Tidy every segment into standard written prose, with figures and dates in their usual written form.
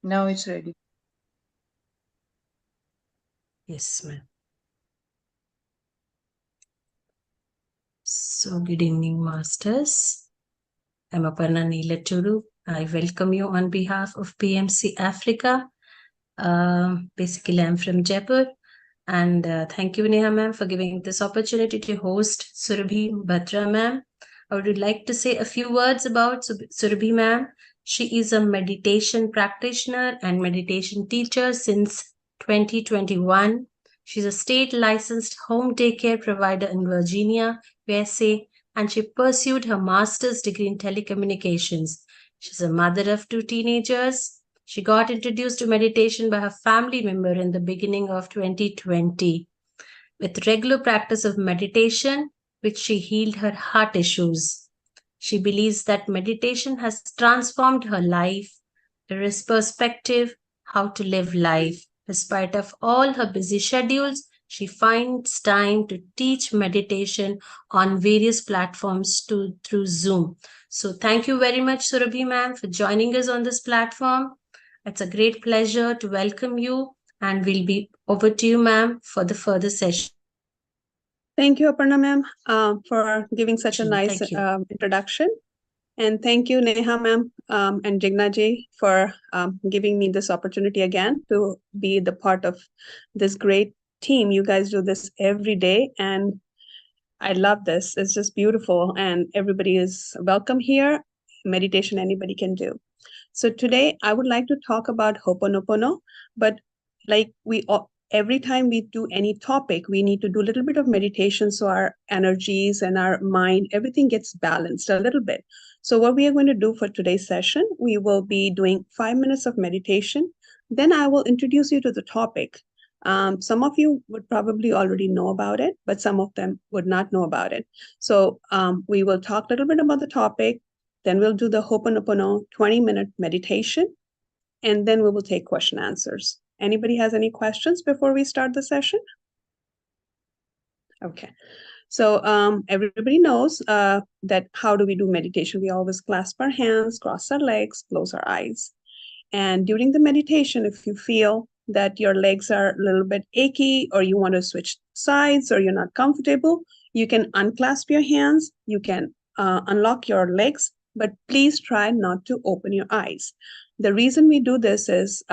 Now it's ready. Yes, ma'am. So, good evening, Masters. I'm Aparna Neelaturu. I welcome you on behalf of PMC Africa. Basically, I'm from Jaipur. And thank you, Neha ma'am, for giving this opportunity to host Surabhi Batra ma'am. I would like to say a few words about Surabhi ma'am. She is a meditation practitioner and meditation teacher since 2021. She's a state licensed home daycare provider in Virginia, USA, and she pursued her master's degree in telecommunications. She's a mother of 2 teenagers. She got introduced to meditation by her family member in the beginning of 2020. With regular practice of meditation, which she healed her heart issues. She believes that meditation has transformed her life, her perspective, how to live life. Despite of all her busy schedules, she finds time to teach meditation on various platforms through Zoom. So thank you very much, Surabhi ma'am, for joining us on this platform. It's a great pleasure to welcome you, and we'll be over to you, ma'am, for the further session. Thank you, Aparna ma'am, for giving such a nice Thank you. introduction. And thank you, Neha ma'am, and Jigna ji for giving me this opportunity again to be the part of this great team. You guys do this every day, and I love this. It's just beautiful, and everybody is welcome here. Meditation anybody can do. So today I would like to talk about Ho'oponopono, but like every time we do any topic, we need to do a little bit of meditation so our energies and our mind, everything gets balanced a little bit. So what we are going to do for today's session, we will be doing 5 minutes of meditation. Then I will introduce you to the topic. Some of you would probably already know about it, but some of them would not know about it. So we will talk a little bit about the topic. Then we'll do the Ho'oponopono 20-minute meditation, and then we will take question answers. Anybody has any questions before we start the session? Okay. So everybody knows that how do we do meditation? We always clasp our hands, cross our legs, close our eyes. And during the meditation, if you feel that your legs are a little bit achy or you want to switch sides or you're not comfortable, you can unclasp your hands, you can unlock your legs, but please try not to open your eyes. The reason we do this is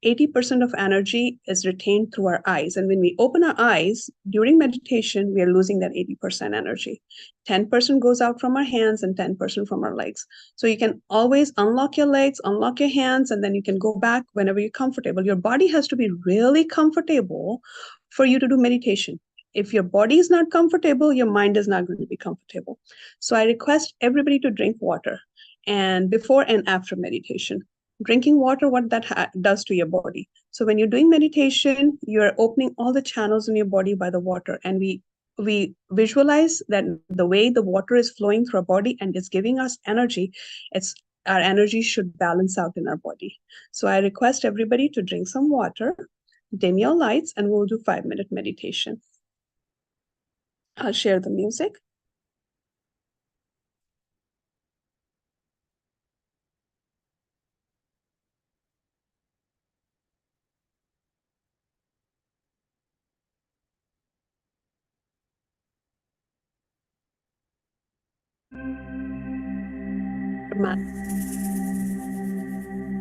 80% of energy is retained through our eyes. And when we open our eyes during meditation, we are losing that 80% energy. 10% goes out from our hands and 10% from our legs. So you can always unlock your legs, unlock your hands, and then you can go back whenever you're comfortable. Your body has to be really comfortable for you to do meditation. If your body is not comfortable, your mind is not going to be comfortable. So I request everybody to drink water and before and after meditation. Drinking water, what that does to your body. So when you're doing meditation, you're opening all the channels in your body by the water. And we visualize that the way the water is flowing through our body and is giving us energy, our energy should balance out in our body. So I request everybody to drink some water, dim your lights, and we'll do 5-minute meditation. I'll share the music.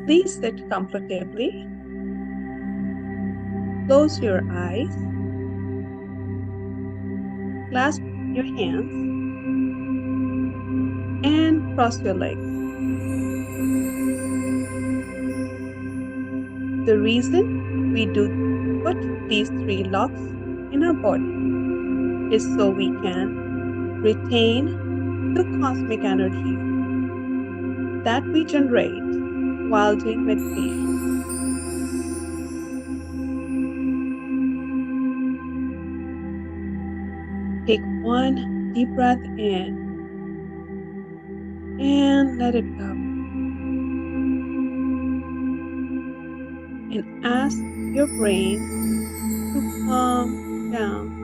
Please sit comfortably. Close your eyes. Clasp your hands and cross your legs. The reason we put these 3 locks in our body is so we can retain the cosmic energy that we generate while doing meditation. Take 1 deep breath in and let it go. And ask your brain to calm down.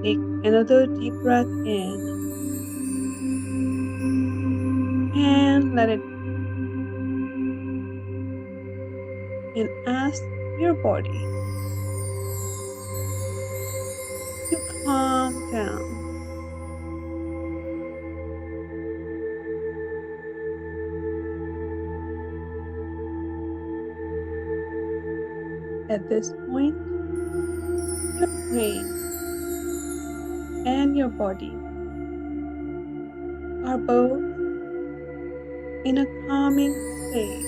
Take another deep breath in let it and ask your body to calm down. At this point, your brain and your body are both in a calming state.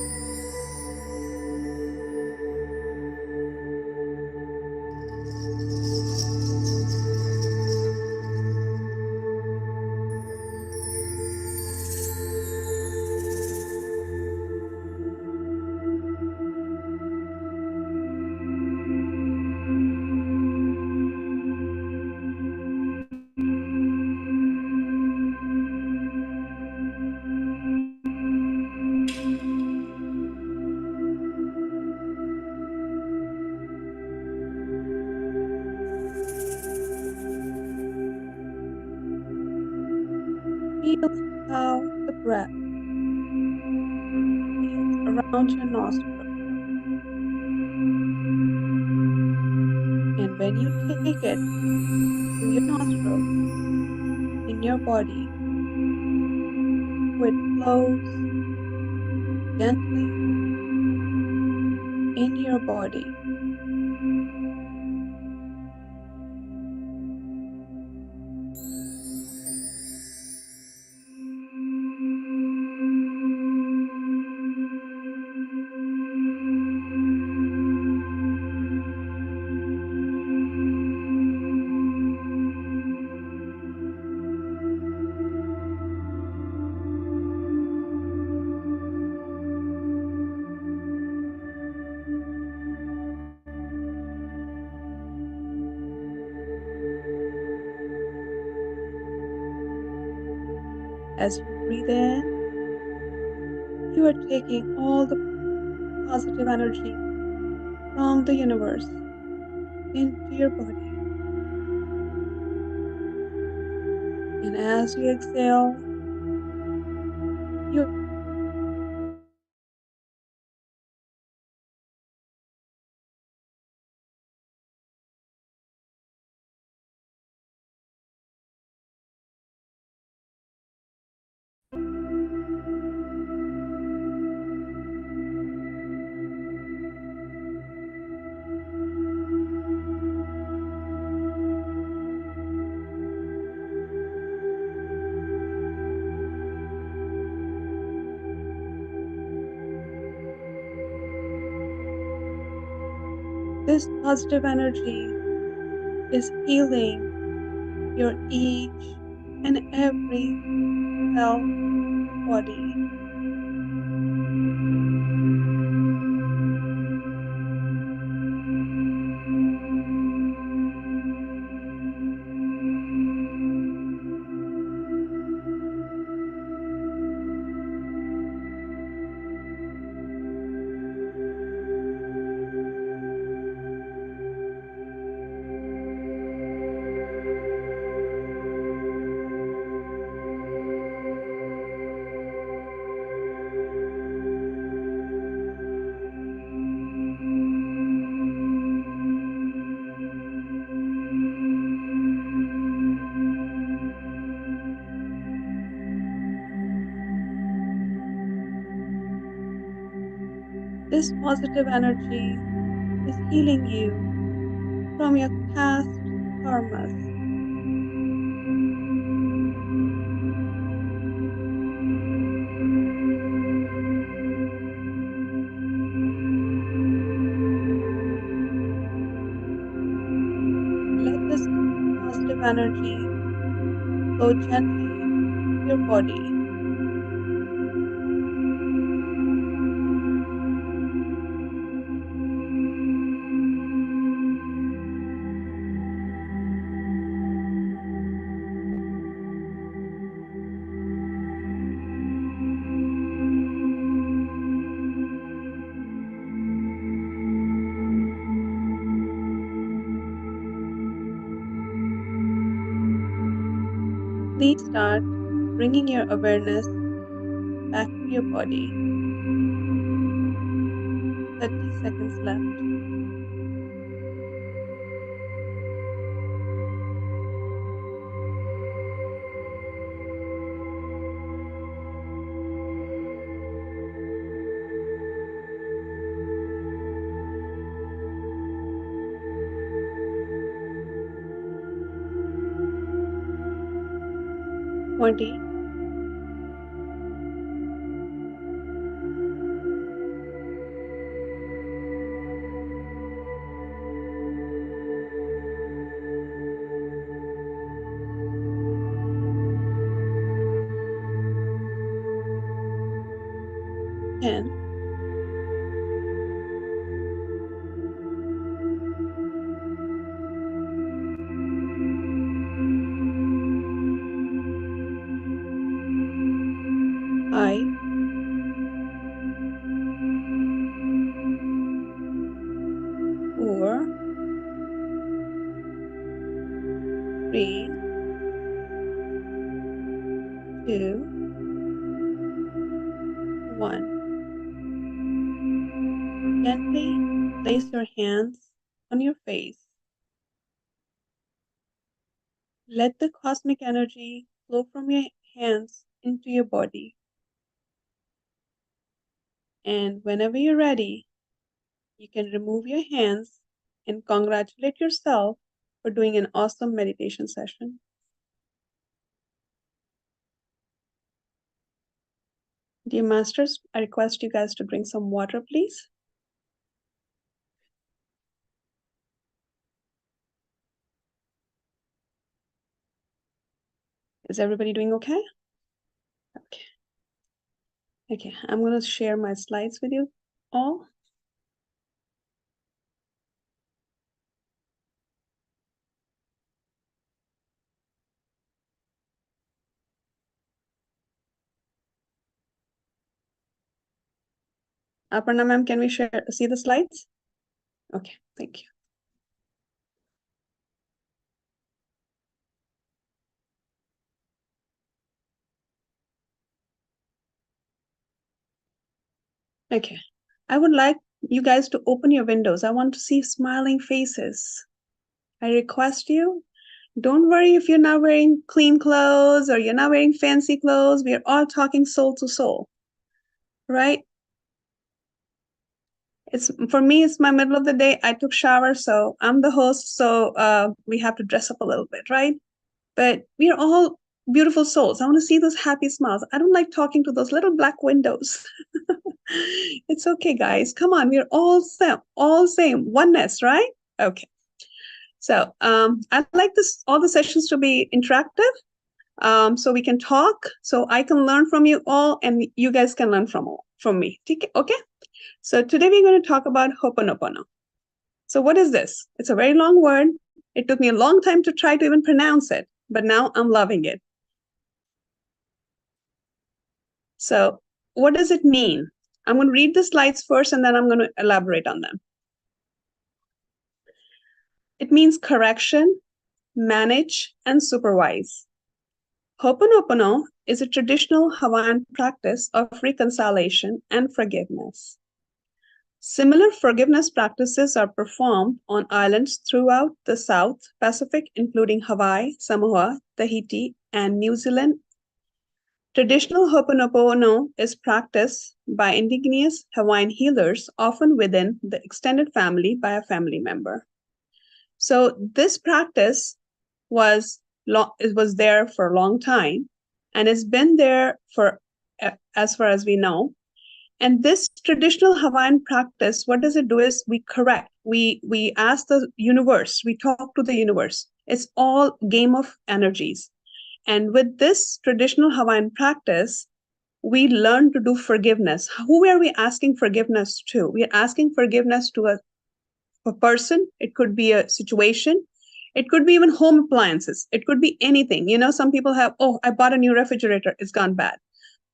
Feel how the breath feels around your nostril. And when you take it through your nostrils in your body, how it flows gently in your body. As you breathe in, you are taking all the positive energy from the universe into your body. And as you exhale, you this positive energy is healing your each and every cell body. This positive energy is healing you from your past karmas. Let this positive energy flow gently through your body. Please start bringing your awareness back to your body. 30 seconds left. 20. 10. 5. 4. 3. 2. 1. Gently place your hands on your face. Let the cosmic energy flow from your hands into your body. And whenever you're ready, you can remove your hands and congratulate yourself for doing an awesome meditation session. Dear masters, I request you guys to drink some water, please. Is everybody doing okay? Okay. Okay, I'm going to share my slides with you all. Aparna ma'am, can we see the slides? Okay, thank you. Okay, I would like you guys to open your windows. I want to see smiling faces. I request you, don't worry if you're not wearing clean clothes or you're not wearing fancy clothes. We are all talking soul to soul, right? For me, it's my middle of the day. I took shower, so I'm the host, so we have to dress up a little bit, right? But we are all beautiful souls. I want to see those happy smiles. I don't like talking to those little black windows. It's okay, guys. Come on, we're all same, oneness, right? Okay. So I like all the sessions to be interactive. So we can talk, so I can learn from you all, and you guys can learn from me. Okay? So today we're going to talk about Ho'oponopono. So what is this? It's a very long word. It took me a long time to try to even pronounce it, but now I'm loving it. So what does it mean? I'm going to read the slides first, and then I'm going to elaborate on them. It means correction, manage, and supervise. Ho'oponopono is a traditional Hawaiian practice of reconciliation and forgiveness. Similar forgiveness practices are performed on islands throughout the South Pacific, including Hawaii, Samoa, Tahiti, and New Zealand. Traditional Ho'oponopono is practiced by indigenous Hawaiian healers, often within the extended family by a family member. So this practice was there for a long time, and it's been there for as far as we know. And this traditional Hawaiian practice, what does it do is we correct. We ask the universe, we talk to the universe. It's all game of energies. And with this traditional Hawaiian practice, we learn to do forgiveness. Who are we asking forgiveness to? We are asking forgiveness to a person. It could be a situation. It could be even home appliances. It could be anything. You know, some people have, I bought a new refrigerator, it's gone bad.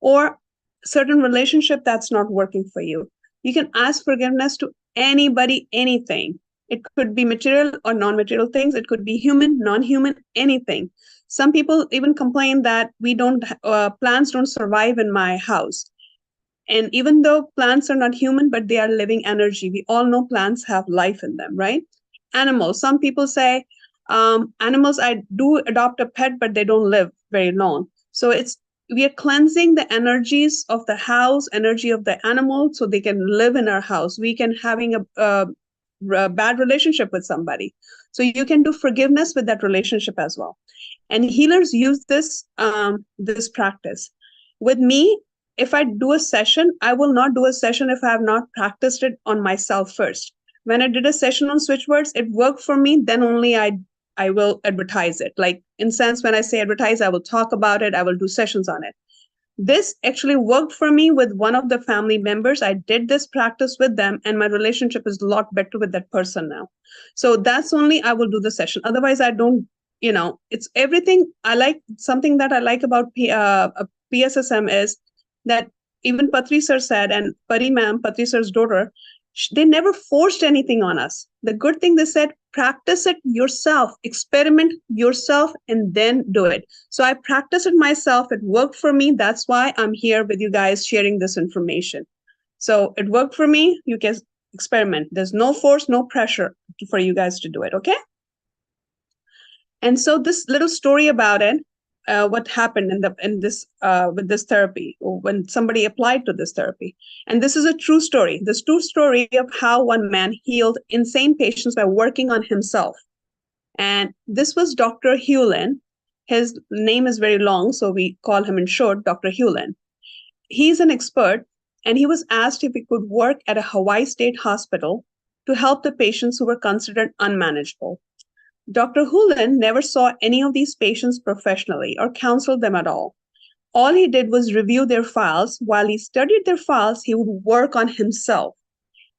Or certain relationship that's not working for you. You can ask forgiveness to anybody, anything. It could be material or non-material things. It could be human, non-human, anything. Some people even complain that plants don't survive in my house. And even though plants are not human, but they are living energy. We all know plants have life in them, right? Animals. Some people say, animals, I do adopt a pet, but they don't live very long. So we are cleansing the energies of the house, energy of the animal, so they can live in our house. We can having a bad relationship with somebody. So you can do forgiveness with that relationship as well. And healers use this practice. With me, if I do a session, I will not do a session if I have not practiced it on myself first. When I did a session on switch words, it worked for me, then only I will advertise it. Like in sense, when I say advertise, I will talk about it, I will do sessions on it. This actually worked for me with one of the family members. I did this practice with them, and my relationship is a lot better with that person now. So that's only I will do the session. Otherwise, I don't, it's everything. I like something that I like about PSSM is that even Patri sir said, and Pari ma'am, Patri sir's daughter, they never forced anything on us. The good thing they said, practice it yourself, experiment yourself, and then do it. So I practiced it myself. It worked for me. That's why I'm here with you guys sharing this information. So it worked for me. You can experiment. There's no force, no pressure for you guys to do it. Okay. And so this little story about it, what happened with this therapy, or when somebody applied to this therapy. And this is a true story. This true story of how one man healed insane patients by working on himself. And this was Dr. Hewlin. His name is very long, so we call him in short Dr. Hewlin. He's an expert, and he was asked if he could work at a Hawaii State hospital to help the patients who were considered unmanageable. Dr. Hewlin never saw any of these patients professionally or counseled them at all. All he did was review their files. While he studied their files, he would work on himself.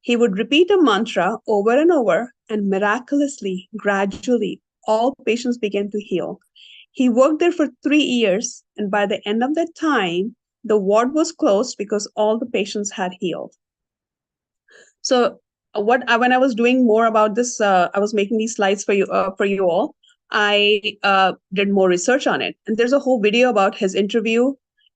He would repeat a mantra over and over, and miraculously, gradually, all patients began to heal. He worked there for 3 years, and by the end of that time, the ward was closed because all the patients had healed. So when I was doing more about this, I was making these slides for you all. I did more research on it, and there's a whole video about his interview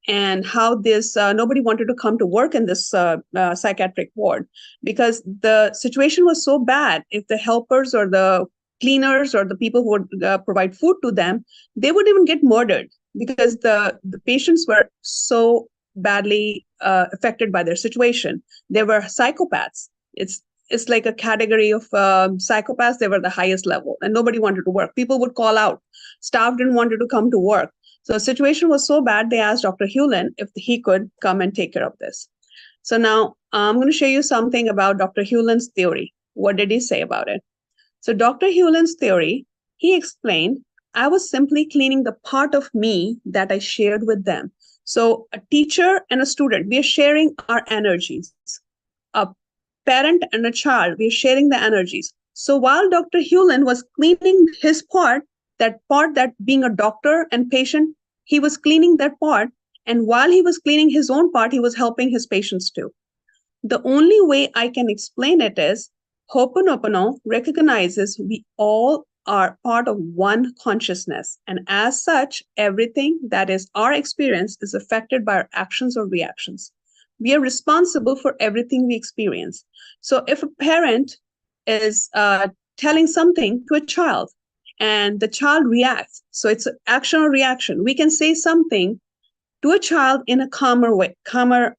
and how this nobody wanted to come to work in this psychiatric ward because the situation was so bad. If the helpers or the cleaners or the people who would provide food to them, they would even get murdered because the patients were so badly affected by their situation. They were psychopaths. It's like a category of psychopaths. They were the highest level, and nobody wanted to work. People would call out. Staff didn't want to come to work. So the situation was so bad, they asked Dr. Hewlin if he could come and take care of this. So now I'm going to show you something about Dr. Hewlin's theory. What did he say about it? So Dr. Hewlin's theory, he explained, I was simply cleaning the part of me that I shared with them. So a teacher and a student, we are sharing our energies. A parent and a child, we are sharing the energies. So while Dr. Hewlin was cleaning his part that being a doctor and patient, he was cleaning that part. And while he was cleaning his own part, he was helping his patients too. The only way I can explain it is Ho'oponopono recognizes we all are part of one consciousness. And as such, everything that is our experience is affected by our actions or reactions. We are responsible for everything we experience. So if a parent is telling something to a child and the child reacts, so it's an action or reaction, we can say something to a child in a calmer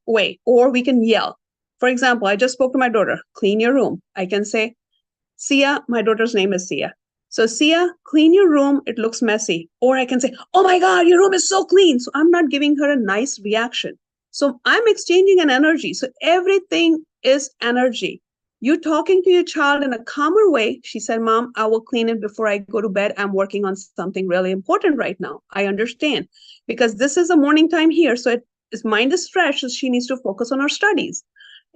way, or we can yell. For example, I just spoke to my daughter, clean your room. I can say, Sia, my daughter's name is Sia. So Sia, clean your room, it looks messy. Or I can say, oh my God, your room is so clean. So I'm not giving her a nice reaction. So I'm exchanging an energy. So everything is energy. You're talking to your child in a calmer way. She said, Mom, I will clean it before I go to bed. I'm working on something really important right now. I understand because this is a morning time here. So his mind is fresh. So she needs to focus on her studies.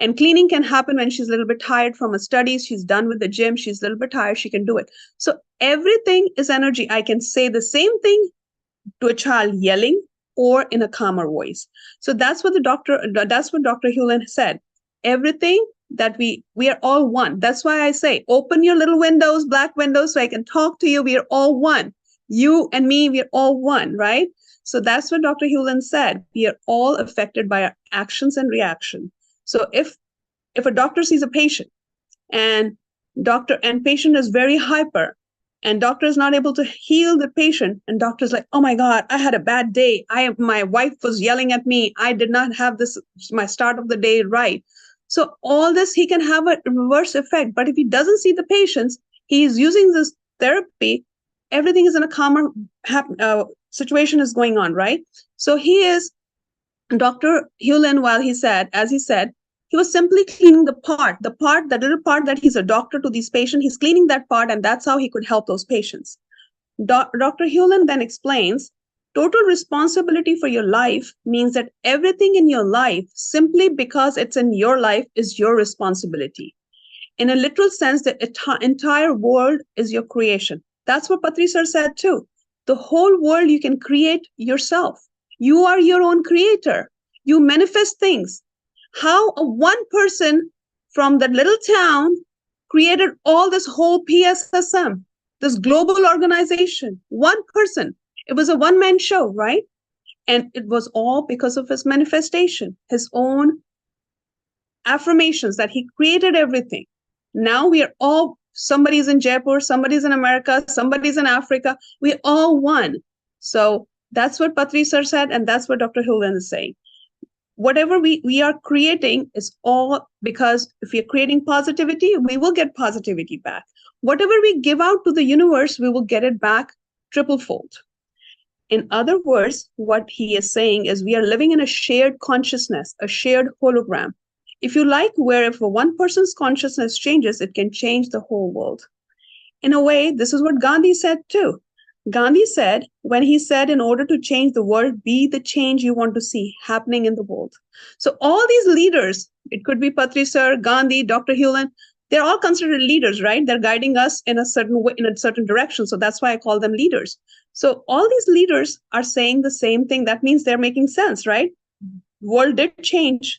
And cleaning can happen when she's a little bit tired from her studies. She's done with the gym. She's a little bit tired. She can do it. So everything is energy. I can say the same thing to a child yelling or in a calmer voice. So that's what Dr. Hewlin said. Everything that we are all one. That's why I say, open your little windows, black windows, so I can talk to you. We are all one. You and me, we are all one, right? So that's what Dr. Hewlin said. We are all affected by our actions and reaction. So if a doctor sees a patient and patient is very hyper, and doctor is not able to heal the patient, and doctor's like, oh my God, I had a bad day. My wife was yelling at me. I did not have my start of the day right. So all this, he can have a reverse effect. But if he doesn't see the patients, he is using this therapy, everything is in a calmer situation is going on, right? So Dr. Hewlin, as he said, he was simply cleaning that little part that he's a doctor to these patients. He's cleaning that part, and that's how he could help those patients. Dr. Hewlin then explains, total responsibility for your life means that everything in your life, simply because it's in your life, is your responsibility. In a literal sense, the entire world is your creation. That's what Patri sir said too. The whole world you can create yourself. You are your own creator. You manifest things. How one person from that little town created all this whole PSSM, this global organization, one person. It was a one-man show, right? And it was all because of his manifestation, his own affirmations that he created everything. Now we are all, somebody's in Jaipur, somebody's in America, somebody's in Africa. We're all one. So that's what Patri sir said, and that's what Dr. Hewlin is saying. Whatever we are creating is all because if we are creating positivity, we will get positivity back. Whatever we give out to the universe, we will get it back triple-fold. In other words, what he is saying is we are living in a shared consciousness, a shared hologram. If you like, where if one person's consciousness changes, it can change the whole world. In a way, this is what Gandhi said too. Gandhi said, when he said, in order to change the world, be the change you want to see happening in the world. So all these leaders, it could be Patri sir, Gandhi, Dr. Hewlin, they're all considered leaders, right? They're guiding us in a certain way, in a certain direction. So that's why I call them leaders. So all these leaders are saying the same thing. That means they're making sense, right? World did change.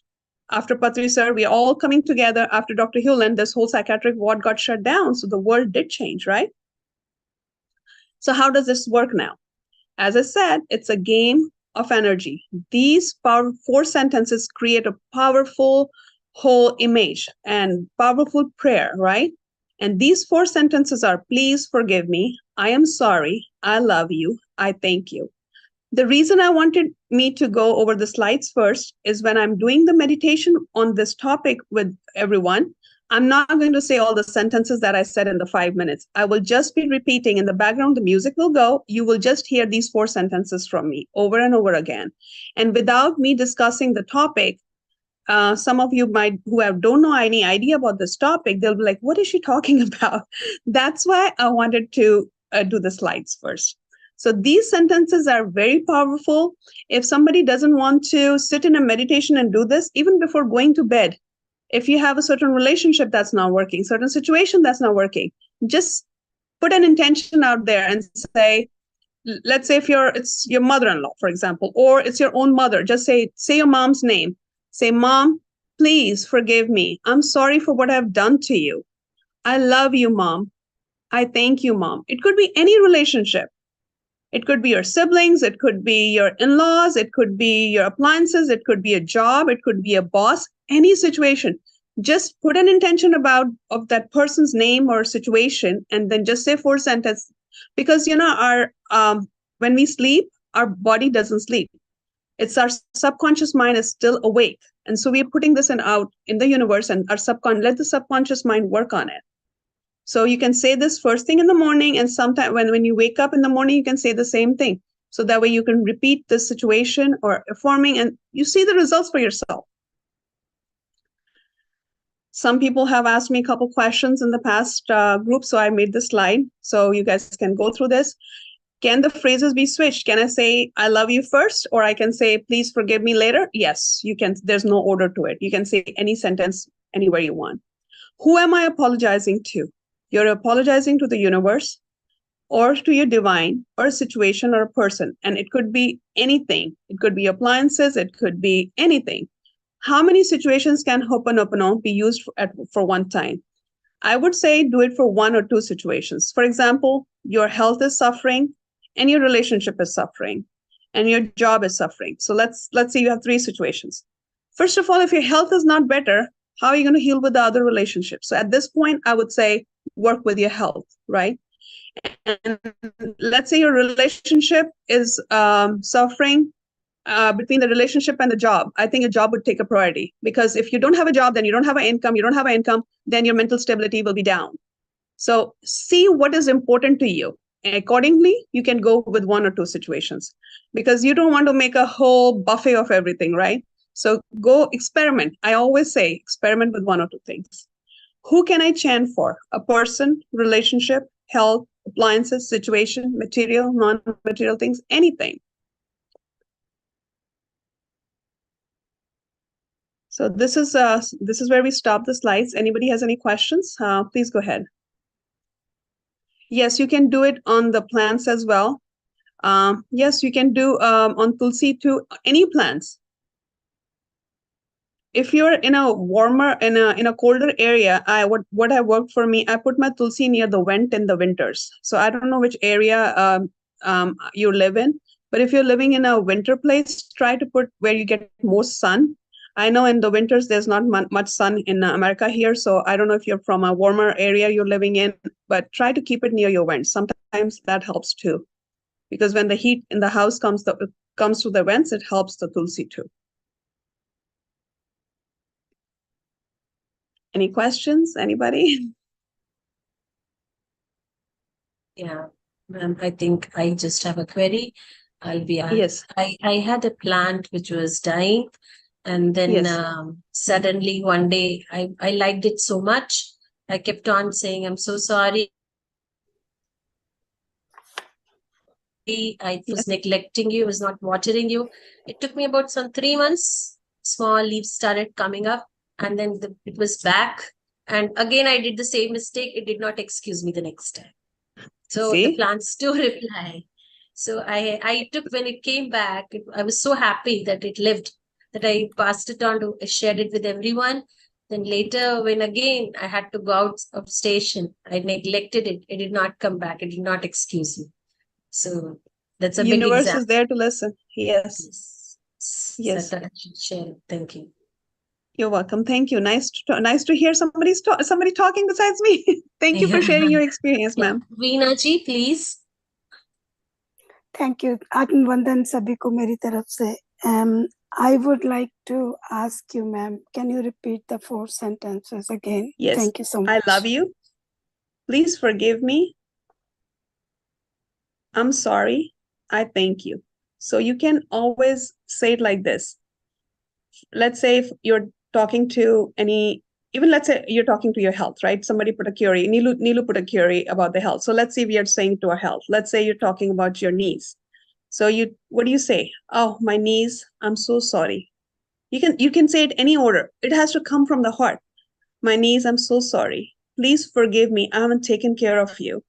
After Patri sir, we are all coming together. After Dr. Hewlin, this whole psychiatric ward got shut down. So the world did change, right? So how does this work now? As I said, it's a game of energy. These four sentences create a powerful whole image and powerful prayer, right? And these four sentences are, please forgive me. I am sorry. I love you. I thank you. The reason I wanted me to go over the slides first is when I'm doing the meditation on this topic with everyone, I'm not going to say all the sentences that I said in the 5 minutes. I will just be repeating in the background. The music will go. You will just hear these four sentences from me over and over again. And without me discussing the topic, some of you don't know any idea about this topic. They'll be like, what is she talking about? That's why I wanted to do the slides first. So these sentences are very powerful. If somebody doesn't want to sit in a meditation and do this, even before going to bed, if you have a certain relationship that's not working, certain situation that's not working, just put an intention out there and say, let's say if it's your mother-in-law, for example, or it's your own mother, just say your mom's name. Say, Mom, please forgive me. I'm sorry for what I've done to you. I love you, Mom. I thank you, Mom. It could be any relationship. It could be your siblings. It could be your in-laws. It could be your appliances. It could be a job. It could be a boss. Any situation. Just put an intention of that person's name or situation, and then just say four sentences. Because our when we sleep, our body doesn't sleep. It's our subconscious mind is still awake, and so we're putting this out in the universe, and let the subconscious mind work on it. So you can say this first thing in the morning, and sometime when you wake up in the morning, you can say the same thing. So that way you can repeat this situation or affirming, and you see the results for yourself. Some people have asked me a couple questions in the past group, so I made this slide so you guys can go through this. Can the phrases be switched? Can I say, I love you first, or I can say, please forgive me later? Yes, you can. There's no order to it. You can say any sentence anywhere you want. Who am I apologizing to? You're apologizing to the universe or to your divine or a situation or a person. And it could be anything. It could be appliances. It could be anything. how many situations can Ho'oponopono be used for one time? I would say do it for 1 or 2 situations. For example, your health is suffering and your relationship is suffering and your job is suffering. So let's say you have 3 situations. First of all, if your health is not better, how are you going to heal with the other relationships? So at this point, I would say work with your health, right? And let's say your relationship is suffering between the relationship and the job. I think a job would take a priority, because if you don't have a job, then you don't have an income. You don't have an income, then your mental stability will be down. So see what is important to you. And accordingly, you can go with 1 or 2 situations, because you don't want to make a whole buffet of everything, right? So go experiment. I always say experiment with 1 or 2 things. Who can I chant for? A person, relationship, health, appliances, situation, material, non-material things, anything. So this is where we stop the slides. Anybody has any questions? Please go ahead. Yes, you can do it on the plants as well. Yes, you can do on Tulsi too. Any plants. If you're in a warmer, in a colder area, what I worked for me, I put my Tulsi near the vent in the winters. So I don't know which area you live in, but if you're living in a winter place, try to put where you get more sun. I know in the winters there's not much sun in America here, so I don't know if you're from a warmer area you're living in, but try to keep it near your vents. Sometimes that helps too, because when the heat in the house comes through the vents, it helps the Tulsi too. Any questions? Anybody? Yeah, ma'am, I think I just have a query. I'll be Yes. I had a plant which was dying, and then Yes. suddenly one day I liked it so much. I kept on saying, I'm so sorry. I was Yes. neglecting you, was not watering you. It took me about some 3 months. Small leaves started coming up, and then it was back. And again, I did the same mistake. It did not excuse me the next time. So the See? plants do reply. So I took, when it came back, I was so happy that it lived, that I passed it on to, I shared it with everyone. Then later, when again I had to go out of station, I neglected it. It did not come back. It did not excuse me. So that's a big Universe example. is there to listen. Yes. Yes. So Yes. that I should share. Thank you. You're welcome. Thank you. Nice to hear somebody talking besides me. Thank you for sharing your experience, Yeah. ma'am. Veena ji, please. Thank you अभिनंदन सभी को मेरी तरफ से I would like to ask you, ma'am, can you repeat the 4 sentences again? Yes. Thank you so much. I love you. Please forgive me. I'm sorry. I thank you. So you can always say it like this. Let's say if you're talking to even let's say you're talking to your health, right? Somebody put a query. Nilu put a query about the health. So let's say we are saying to our health. Let's say you're talking about your knees. So what do you say? Oh, my knees, I'm so sorry. You can say it any order. It has to come from the heart. My knees, I'm so sorry. Please forgive me. I haven't taken care of you.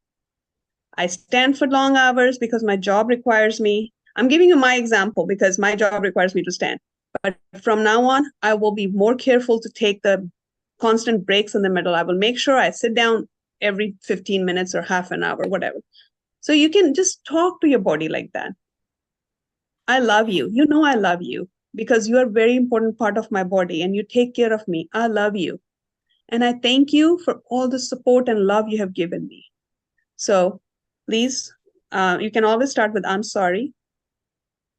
I stand for long hours because my job requires me. I'm giving you my example because my job requires me to stand. But from now on, I will be more careful to take the constant breaks in the middle. I will make sure I sit down every 15 minutes or half an hour, whatever. So you can just talk to your body like that. I love you. You know I love you because you are a very important part of my body and you take care of me. I love you. And I thank you for all the support and love you have given me. So please, you can always start with, I'm sorry.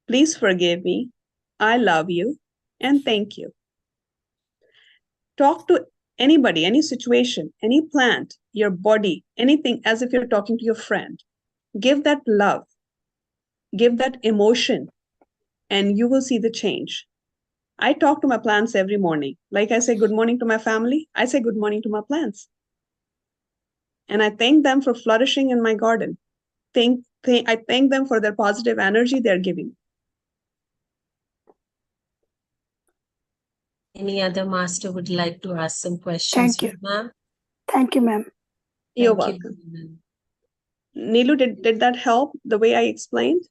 Please forgive me. I love you. And thank you. Talk to anybody, any situation, any plant, your body, anything as if you're talking to your friend. Give that love. Give that emotion. And you will see the change. I talk to my plants every morning. Like I say good morning to my family, I say good morning to my plants. And I thank them for flourishing in my garden. I thank them for their positive energy they're giving. Any other master would like to ask some questions? Thank you. Ma'am? Thank you, ma'am. You're Thank welcome. you. Neelu, did that help the way I explained?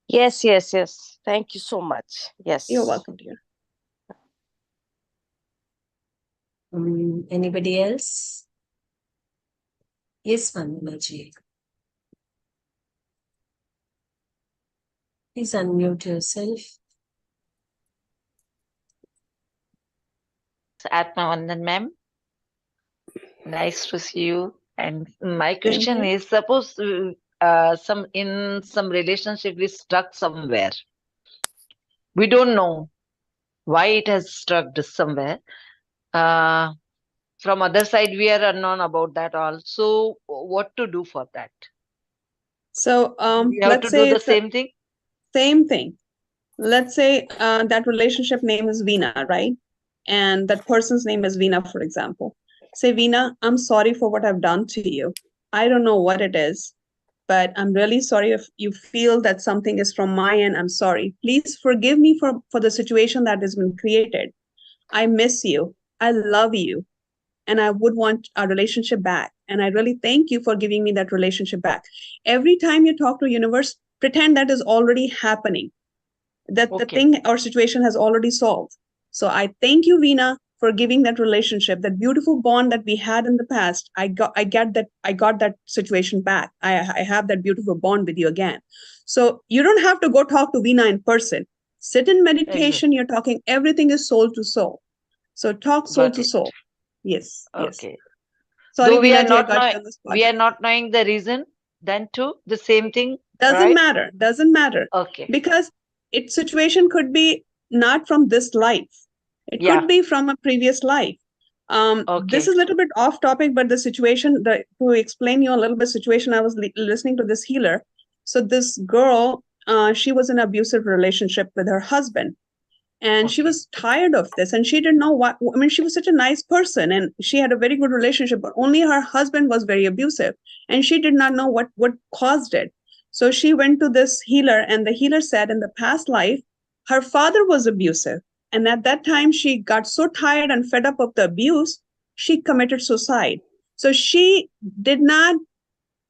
Yes, yes, yes. Thank you so much. Yes. You're welcome, dear. Anybody else? Yes, Vandanaji. Please unmute yourself. Atma Vandan, ma'am. Nice to see you. And my Same question here. is, suppose in some relationship we stuck somewhere. We don't know why it has struck somewhere. From other side, we are unknown about that also. What to do for that? So We have let's to do say the it's a same thing. same thing. Let's say that relationship name is Veena, right? And that person's name is Veena, for example. Say, Veena, I'm sorry for what I've done to you. I don't know what it is, but I'm really sorry if you feel that something is from my end. I'm sorry. Please forgive me for the situation that has been created. I miss you. I love you. And I would want our relationship back. And I really thank you for giving me that relationship back. Every time you talk to universe, pretend that is already happening, that the Okay. thing or situation has already solved. So I thank you, Veena, for giving that relationship, that beautiful bond that we had in the past. I got that situation back. I have that beautiful bond with you again. So you don't have to go talk to Veena in person. Sit in meditation. Exactly. You're talking, everything is soul to soul. So talk soul Got to it. soul. Yes, yes. Okay. Sorry, Though we are Veena ji, I not got knowing, you on the spot. we are not knowing the reason, then too the same thing, Doesn't right? matter. Doesn't matter. Okay. Because its situation could be not from this life. It Yeah. could be from a previous life. This Okay. is a little bit off topic, but the situation, to explain you a little bit situation, I was listening to this healer. So this girl, she was in an abusive relationship with her husband. And she Okay. was tired of this, and she didn't know what. I mean, she was such a nice person and she had a very good relationship, but only her husband was very abusive, and she did not know what caused it. So she went to this healer, and the healer said in the past life her father was abusive, and at that time she got so tired and fed up of the abuse, she committed suicide. So she did not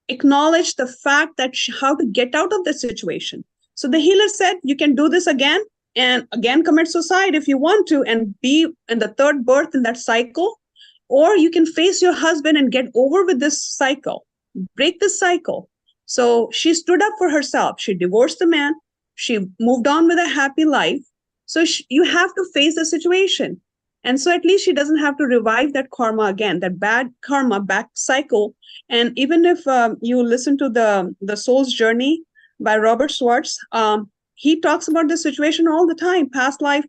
acknowledge the fact that how to get out of the situation. So the healer said, you can do this again and again commit suicide if you want to and be in the third birth in that cycle, or you can face your husband and get over with this cycle, break this cycle. So she stood up for herself. She divorced the man. She moved on with a happy life. So you have to face the situation. And so at least she doesn't have to revive that karma again, that bad karma back cycle. And even if you listen to the Soul's Journey by Robert Schwartz, he talks about this situation all the time. Past life,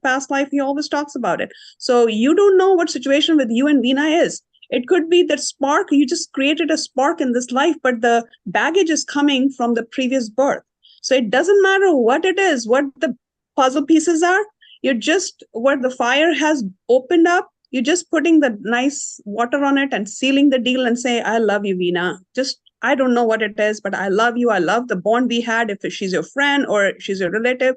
he always talks about it. So you don't know what situation with you and Veena is. It could be that spark, you just created a spark in this life, but the baggage is coming from the previous birth. So it doesn't matter what it is, what the puzzle pieces are. You're just where the fire has opened up, you're just putting the nice water on it and sealing the deal and say, I love you, Veena. Just, I don't know what it is, but I love you. I love the bond we had. If she's your friend or she's your relative,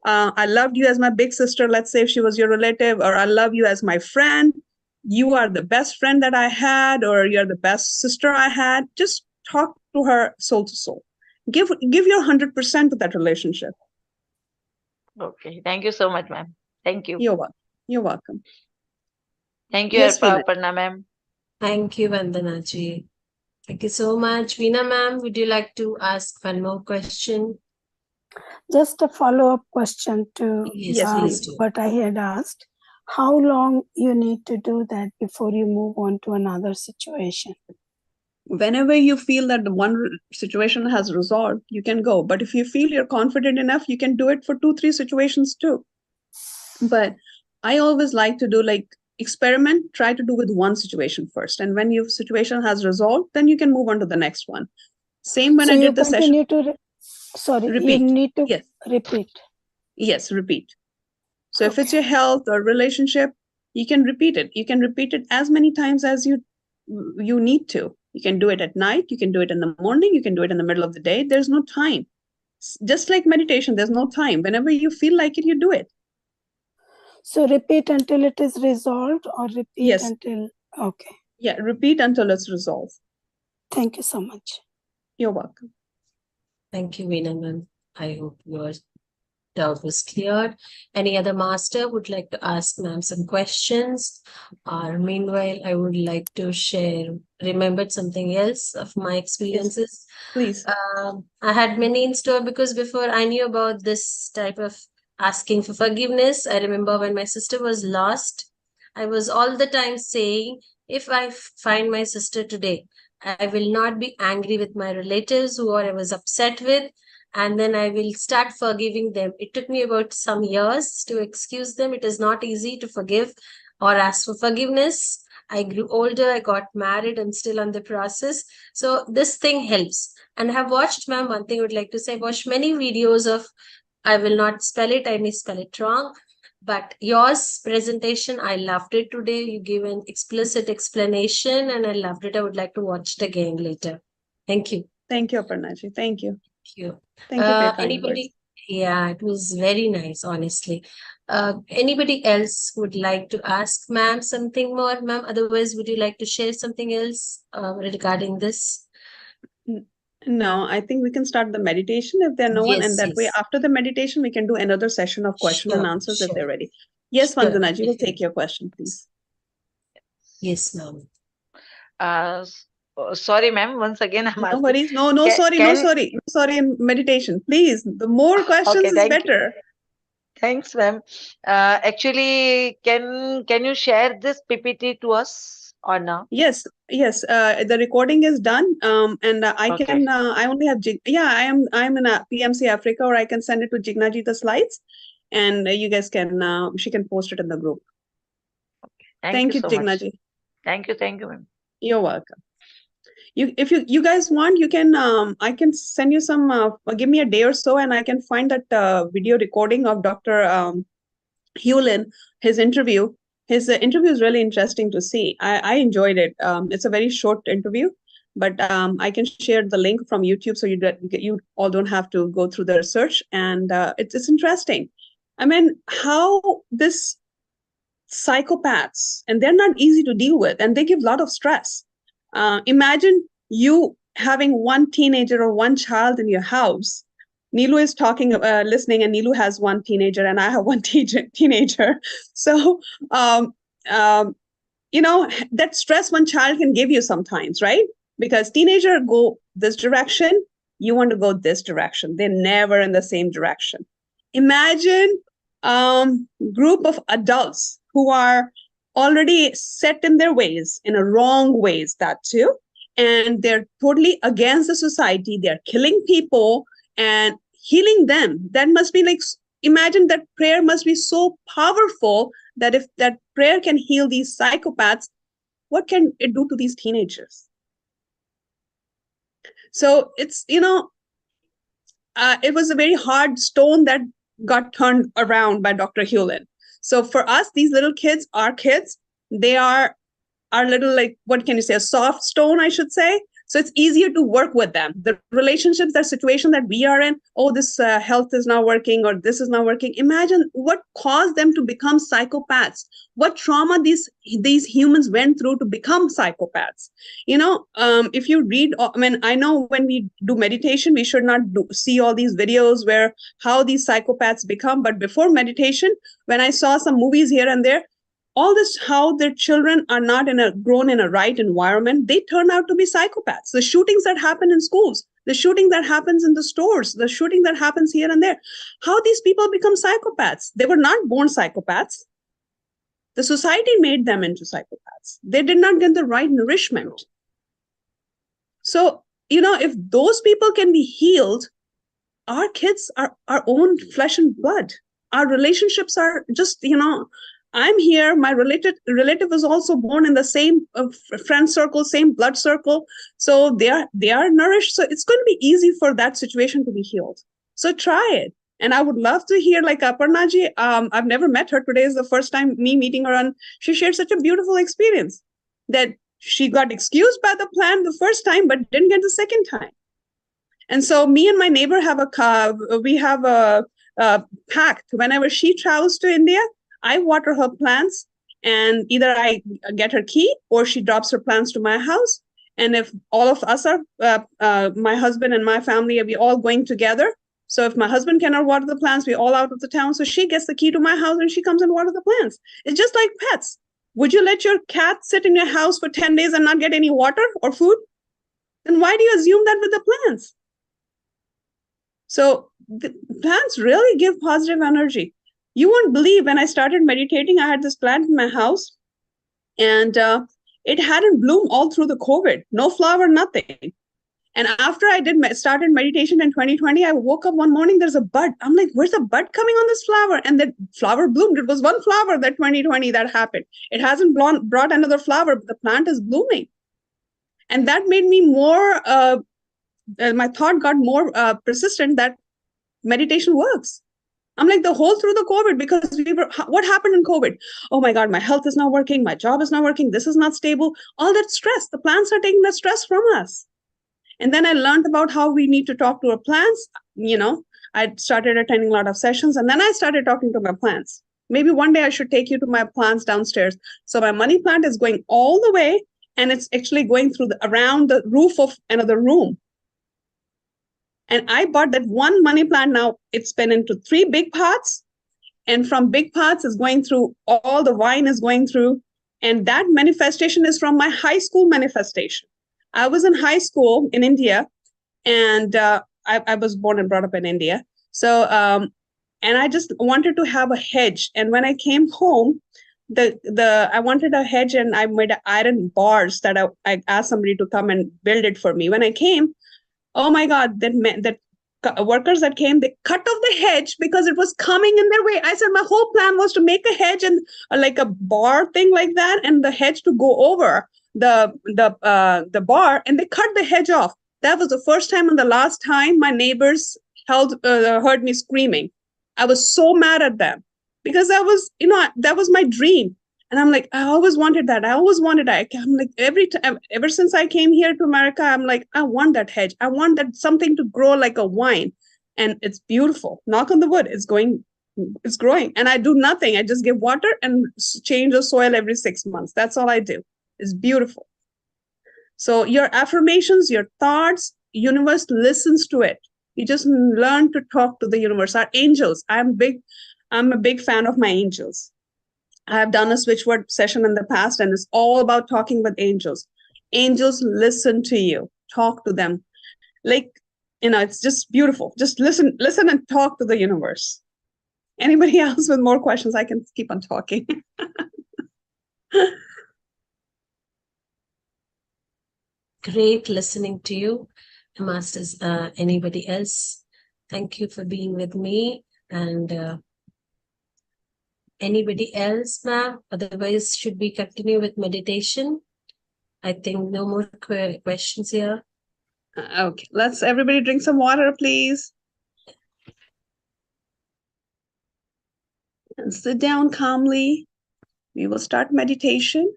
I loved you as my big sister. Let's say if she was your relative, or I love you as my friend. You are the best friend that I had, or you're the best sister I had. Just talk to her soul to soul. Give your 100% to that relationship. Okay. Thank you so much, ma'am. Thank you. You're welcome. You're welcome. Thank you, Yes, Veena. Aparna, ma'am. Thank you, Vandanaji. Thank you so much. Veena ma'am, would you like to ask one more question? Just a follow-up question to Yes, please do. what I had asked. How long you need to do that before you move on to another situation? Whenever you feel that the one situation has resolved, you can go. But if you feel you're confident enough, you can do it for 2-3 situations too. But I always like to do like experiment, try to do with one situation first. And when your situation has resolved, then you can move on to the next one. Same when So I you did the session. continue to, you Repeat. need to Yes. repeat. Yes, repeat. So if it's your health or relationship, you can repeat it. You can repeat it as many times as you need to. You can do it at night. You can do it in the morning. You can do it in the middle of the day. There's no time. Just like meditation, there's no time. Whenever you feel like it, you do it. So repeat until it is resolved, or repeat Yes. until, okay. Yeah, repeat until it's resolved. Thank you so much. You're welcome. Thank you, Veena ma'am. I hope your doubt was cleared. Any other master would like to ask ma'am some questions? Or meanwhile, I would like to remembered something else of my experiences. Please. I had many in store because before I knew about this type of asking for forgiveness, I remember when my sister was lost, I was all the time saying, if I find my sister today, I will not be angry with my relatives who I was upset with, and then I will start forgiving them. It took me about some years to excuse them. It is not easy to forgive or ask for forgiveness. I grew older, I got married, I'm still on the process. So this thing helps. And I have watched, ma'am, one thing I would like to say, I've watched many videos of, I will not spell it, I may spell it wrong, but yours presentation, I loved it today. You gave an explicit explanation and I loved it. I would like to watch it again later. Thank you. Thank you, Aparnaji. Thank you. Thank you. Thank you for your kind Anybody? words. Yeah, it was very nice, honestly. Anybody else would like to ask ma'am something more, ma'am? Otherwise, would you like to share something else regarding this? No, I think we can start the meditation if there are no one, and that way after the meditation we can do another session of question and answers if they're ready. Yes, Vandanaji, we'll take your question, please. Yes, ma'am. Sorry, ma'am. Once again, I'm No asking. worries. No, sorry in meditation. Please, the more questions is better. Thanks, ma'am. Actually, can you share this PPT to us or no? Yes. The recording is done. And I can. I only have. I'm in a PMC Africa, or I can send it to Jignaji the slides, and you guys can. She can post it in the group. Okay. Thank you, so Jignaji. much. Thank you, ma'am. You're welcome. If you guys want, you can. I can send you some. Give me a day or so, and I can find that video recording of Dr. Hewlin, his interview. His interview is really interesting to see. I enjoyed it. It's a very short interview, but I can share the link from YouTube so you all don't have to go through the research. And it's interesting. I mean, how this psychopaths, and they're not easy to deal with, and they give a lot of stress. Imagine you having one teenager or one child in your house. Neelu is listening, and Neelu has one teenager, and I have one teenager. So, that stress one child can give you sometimes, right? Because teenagers go this direction, you want to go this direction. They're never in the same direction. Imagine group of adults who are already set in their ways, in a wrong ways, that too. And they're totally against the society. They're killing people and healing them. That must be like, imagine that prayer must be so powerful that if that prayer can heal these psychopaths, what can it do to these teenagers? So it's, it was a very hard stone that got turned around by Dr. Hewlin. So for us, these little kids, our kids, they are little, like, what can you say, a soft stone, I should say. So it's easier to work with them. The relationships, that situation that we are in, this health is not working, or this is not working. Imagine what caused them to become psychopaths. What trauma these humans went through to become psychopaths. If you read, I know when we do meditation, we should not see all these videos where how these psychopaths become. But before meditation, when I saw some movies here and there, all this, how their children are not grown in a right environment, they turn out to be psychopaths. The shootings that happen in schools, the shooting that happens in the stores, the shooting that happens here and there, how these people become psychopaths. They were not born psychopaths. The society made them into psychopaths. They did not get the right nourishment. So, if those people can be healed, our kids are our own flesh and blood. Our relationships are just, I'm here, my relative is also born in the same friend circle, same blood circle. So they are nourished. So it's going to be easy for that situation to be healed. So try it. And I would love to hear, like, Aparnaji, I've never met her. Today is the first time me meeting her, and she shared such a beautiful experience that she got excused by the plan the first time, but didn't get the second time. And so me and my neighbor have a pact. Whenever she travels to India, I water her plants, and either I get her key or she drops her plants to my house. And if all of us are, my husband and my family, are we all going together? So if my husband cannot water the plants, we're all out of the town. So she gets the key to my house and she comes and water the plants. It's just like pets. Would you let your cat sit in your house for 10 days and not get any water or food? Then why do you assume that with the plants? So the plants really give positive energy. You won't believe, when I started meditating, I had this plant in my house and it hadn't bloomed all through the COVID, no flower, nothing. And after I started meditation in 2020, I woke up one morning, there's a bud. I'm like, where's the bud coming on this flower? And that flower bloomed. It was one flower that 2020 that happened. It hasn't brought another flower, but the plant is blooming. And that made me more, my thought got more persistent that meditation works. I'm like, the whole through the COVID, because what happened in COVID? Oh my God, my health is not working. My job is not working. This is not stable. All that stress, the plants are taking that stress from us. And then I learned about how we need to talk to our plants. I started attending a lot of sessions, and then I started talking to my plants. Maybe one day I should take you to my plants downstairs. So my money plant is going all the way, and it's actually going through around the roof of another room. And I bought that one money plant. Now it's been into 3 big pots, and from big pots is going through, all the vine is going through. And that manifestation is from my high school manifestation. I was in high school in India, and I was born and brought up in India. So, and I just wanted to have a hedge. And when I came home, I wanted a hedge, and I made iron bars that I asked somebody to come and build it for me. When I came, oh my God, that workers that came, they cut off the hedge because it was coming in their way. I said my whole plan was to make a hedge and like a bar thing like that, and the hedge to go over the bar, and they cut the hedge off. That was the first time and the last time my neighbors heard me screaming. I was so mad at them because that was my dream. And I'm like, I always wanted that. I always wanted that. I'm like, ever since I came here to America, I'm like, I want that hedge. I want that something to grow like a vine. And it's beautiful. Knock on the wood. It's growing. And I do nothing. I just give water and change the soil every 6 months. That's all I do. It's beautiful. So your affirmations, your thoughts, universe listens to it. You just learn to talk to the universe. Our angels. I'm a big fan of my angels. I have done a switch word session in the past, and it's all about talking with angels. Angels listen to you. Talk to them. Like, it's just beautiful. Just listen and talk to the universe. Anybody else with more questions? I can keep on talking. Great listening to you, Masters. Anybody else? Thank you for being with me. And anybody else, ma'am? Otherwise, should we continue with meditation? I think no more questions here. Okay, let's everybody drink some water, please. And sit down calmly. We will start meditation.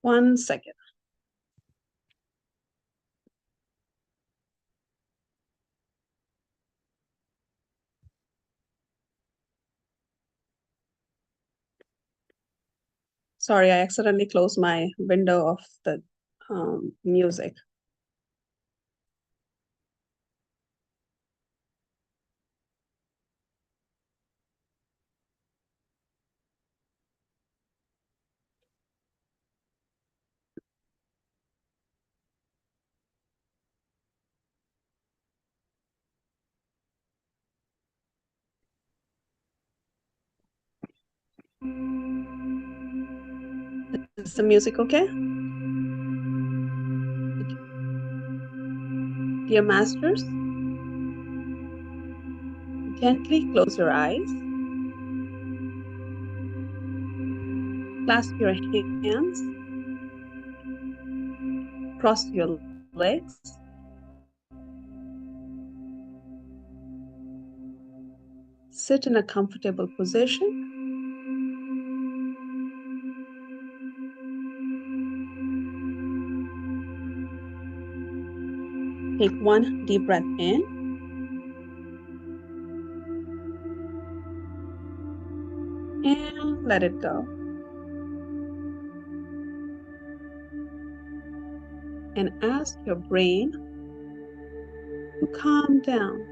One second. Sorry, I accidentally closed my window of the music. Is the music okay? Dear masters, gently close your eyes. Clasp your hands. Cross your legs. Sit in a comfortable position. Take one deep breath in. And let it go. And ask your brain to calm down.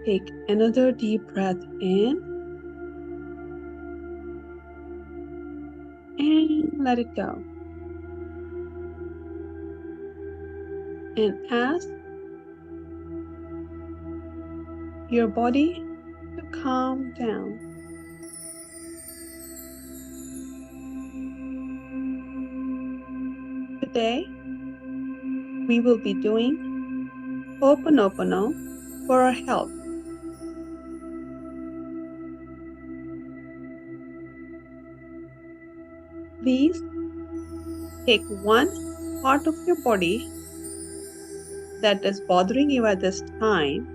Take another deep breath in. And let it go. And ask your body to calm down. Today, we will be doing Ho'oponopono for our health. Please take one part of your body that is bothering you at this time,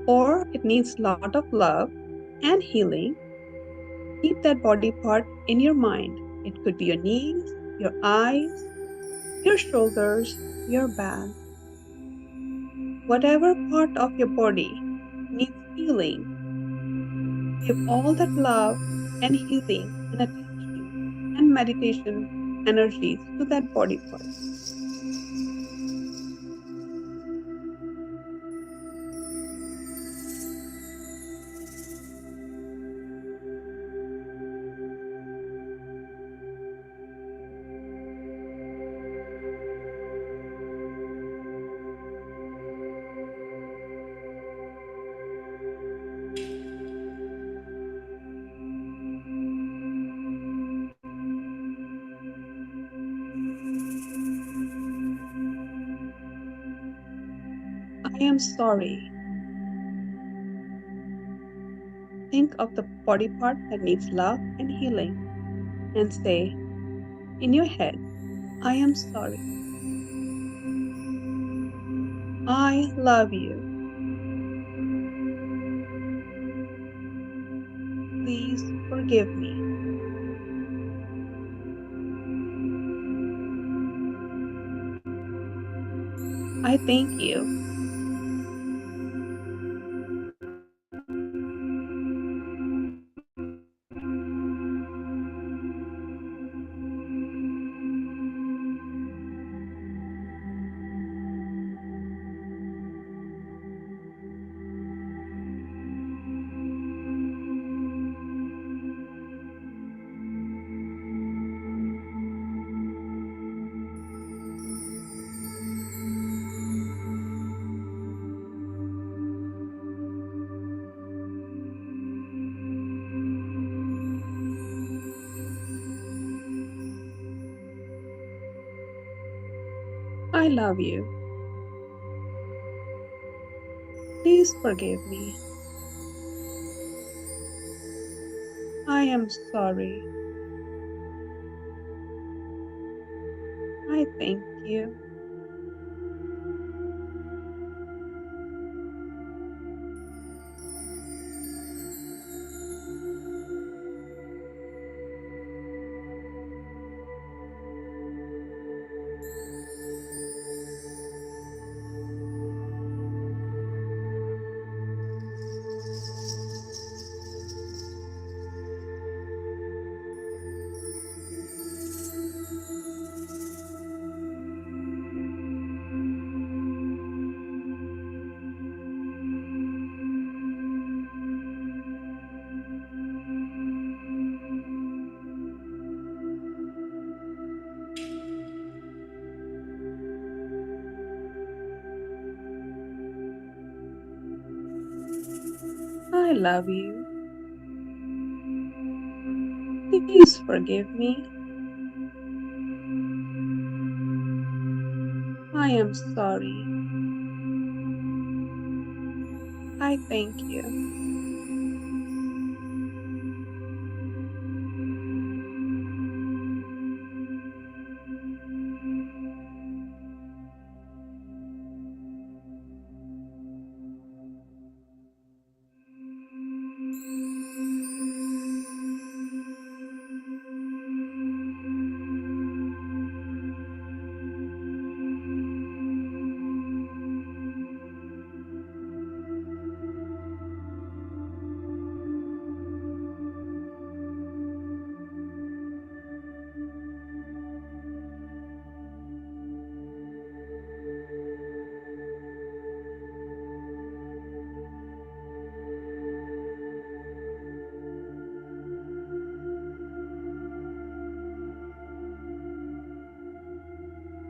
or it needs a lot of love and healing. Keep that body part in your mind. It could be your knees, your eyes, your shoulders, your back. Whatever part of your body needs healing, give all that love and healing and attention and meditation energies to that body part. I am sorry. Think of the body part that needs love and healing and say in your head, I am sorry. I love you. Please forgive me. I thank you. I love you. Please forgive me. I am sorry. I thank you. I love you. Please forgive me. I am sorry. I thank you.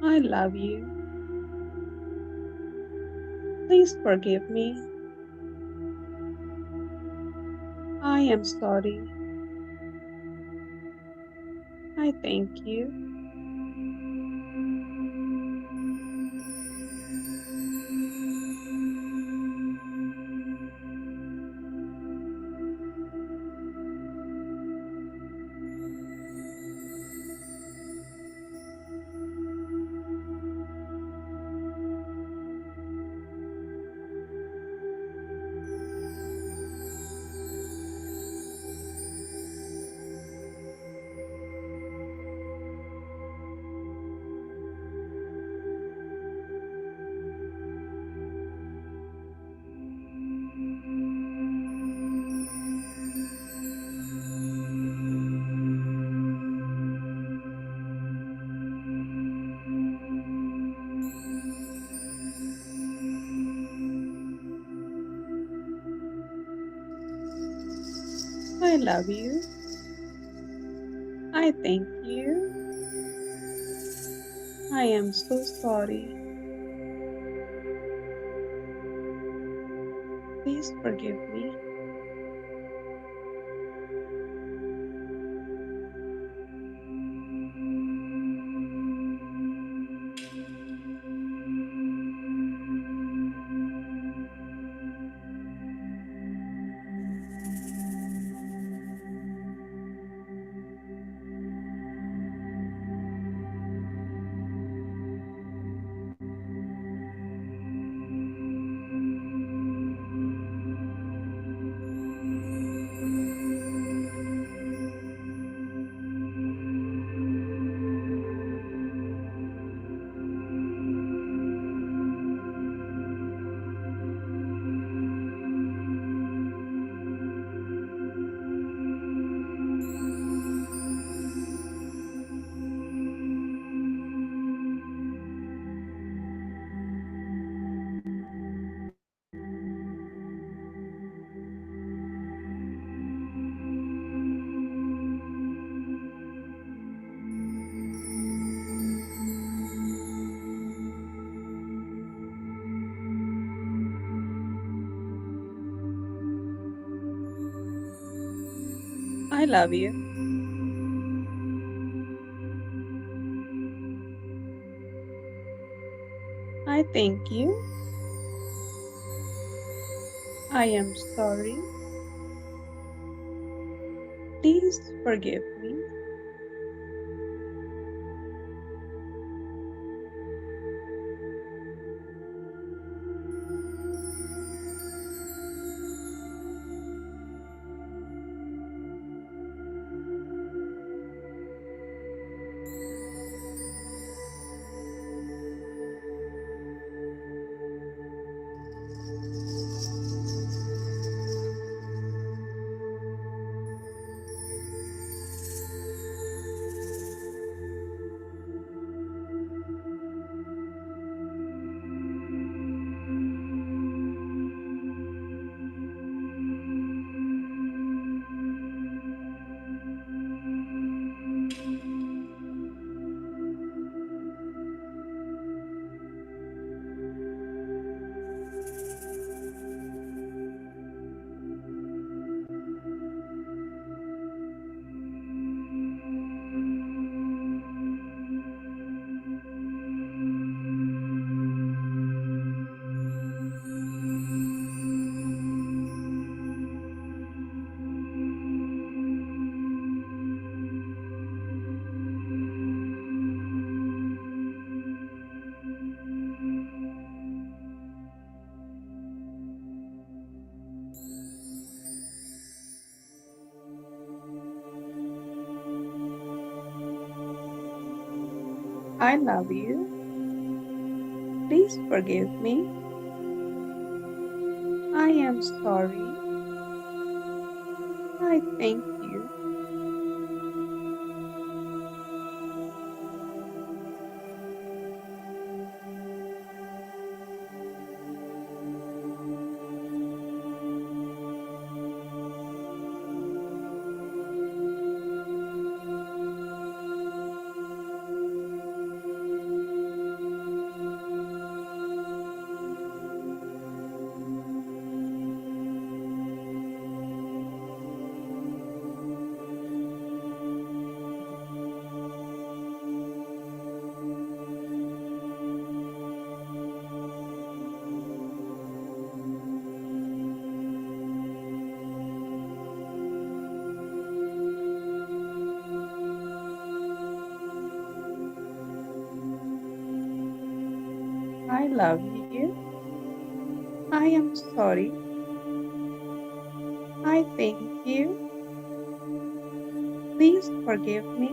I love you. Please forgive me. I am sorry. I thank you. I love you. I thank you. I am so sorry. Please forgive me. I love you. I thank you. I am sorry. Please forgive me. I love you. Please forgive me. I am sorry. I thank you. I love you. I am sorry. I thank you. Please forgive me.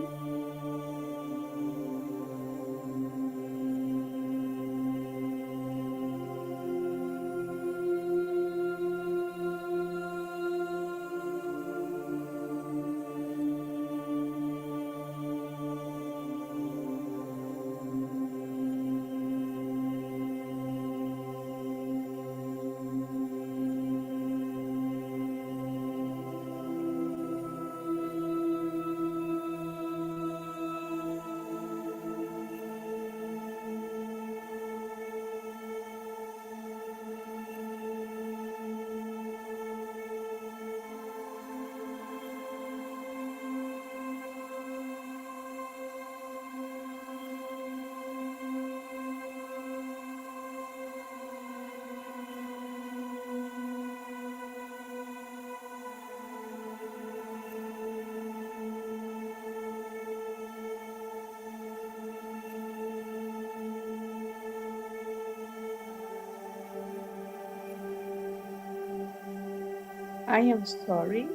I am sorry.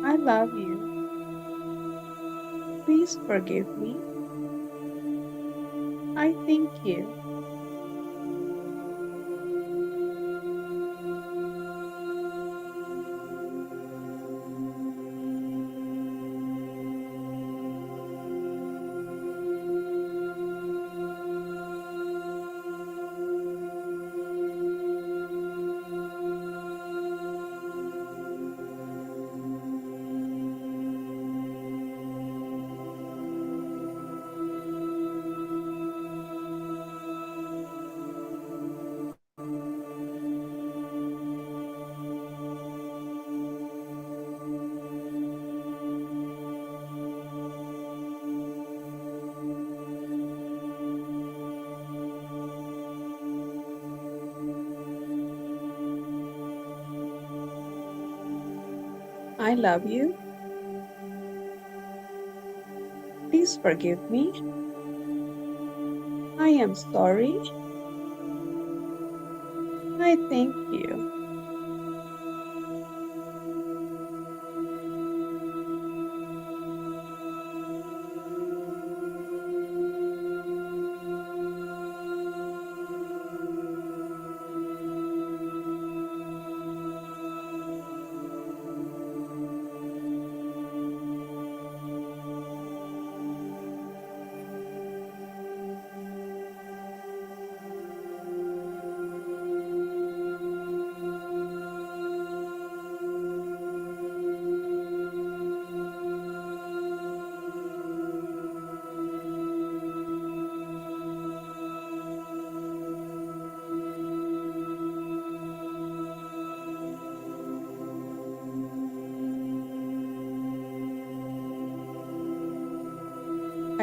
I love you. Please forgive me. I thank you. I love you. Please forgive me. I am sorry. I thank you.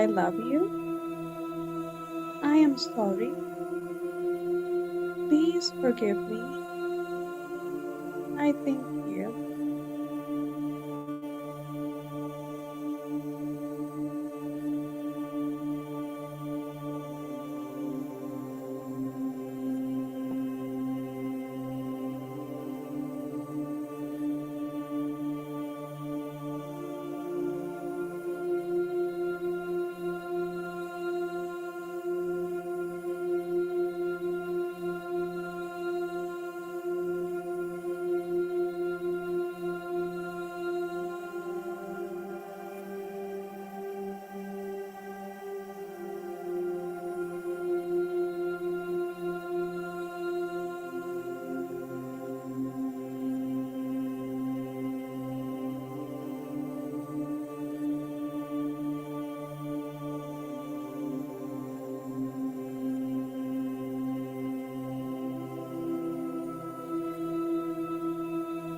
I love you. I am sorry. Please forgive me. I thank you.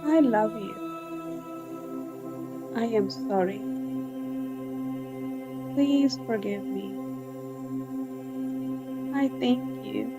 I love you. I am sorry. Please forgive me. I thank you.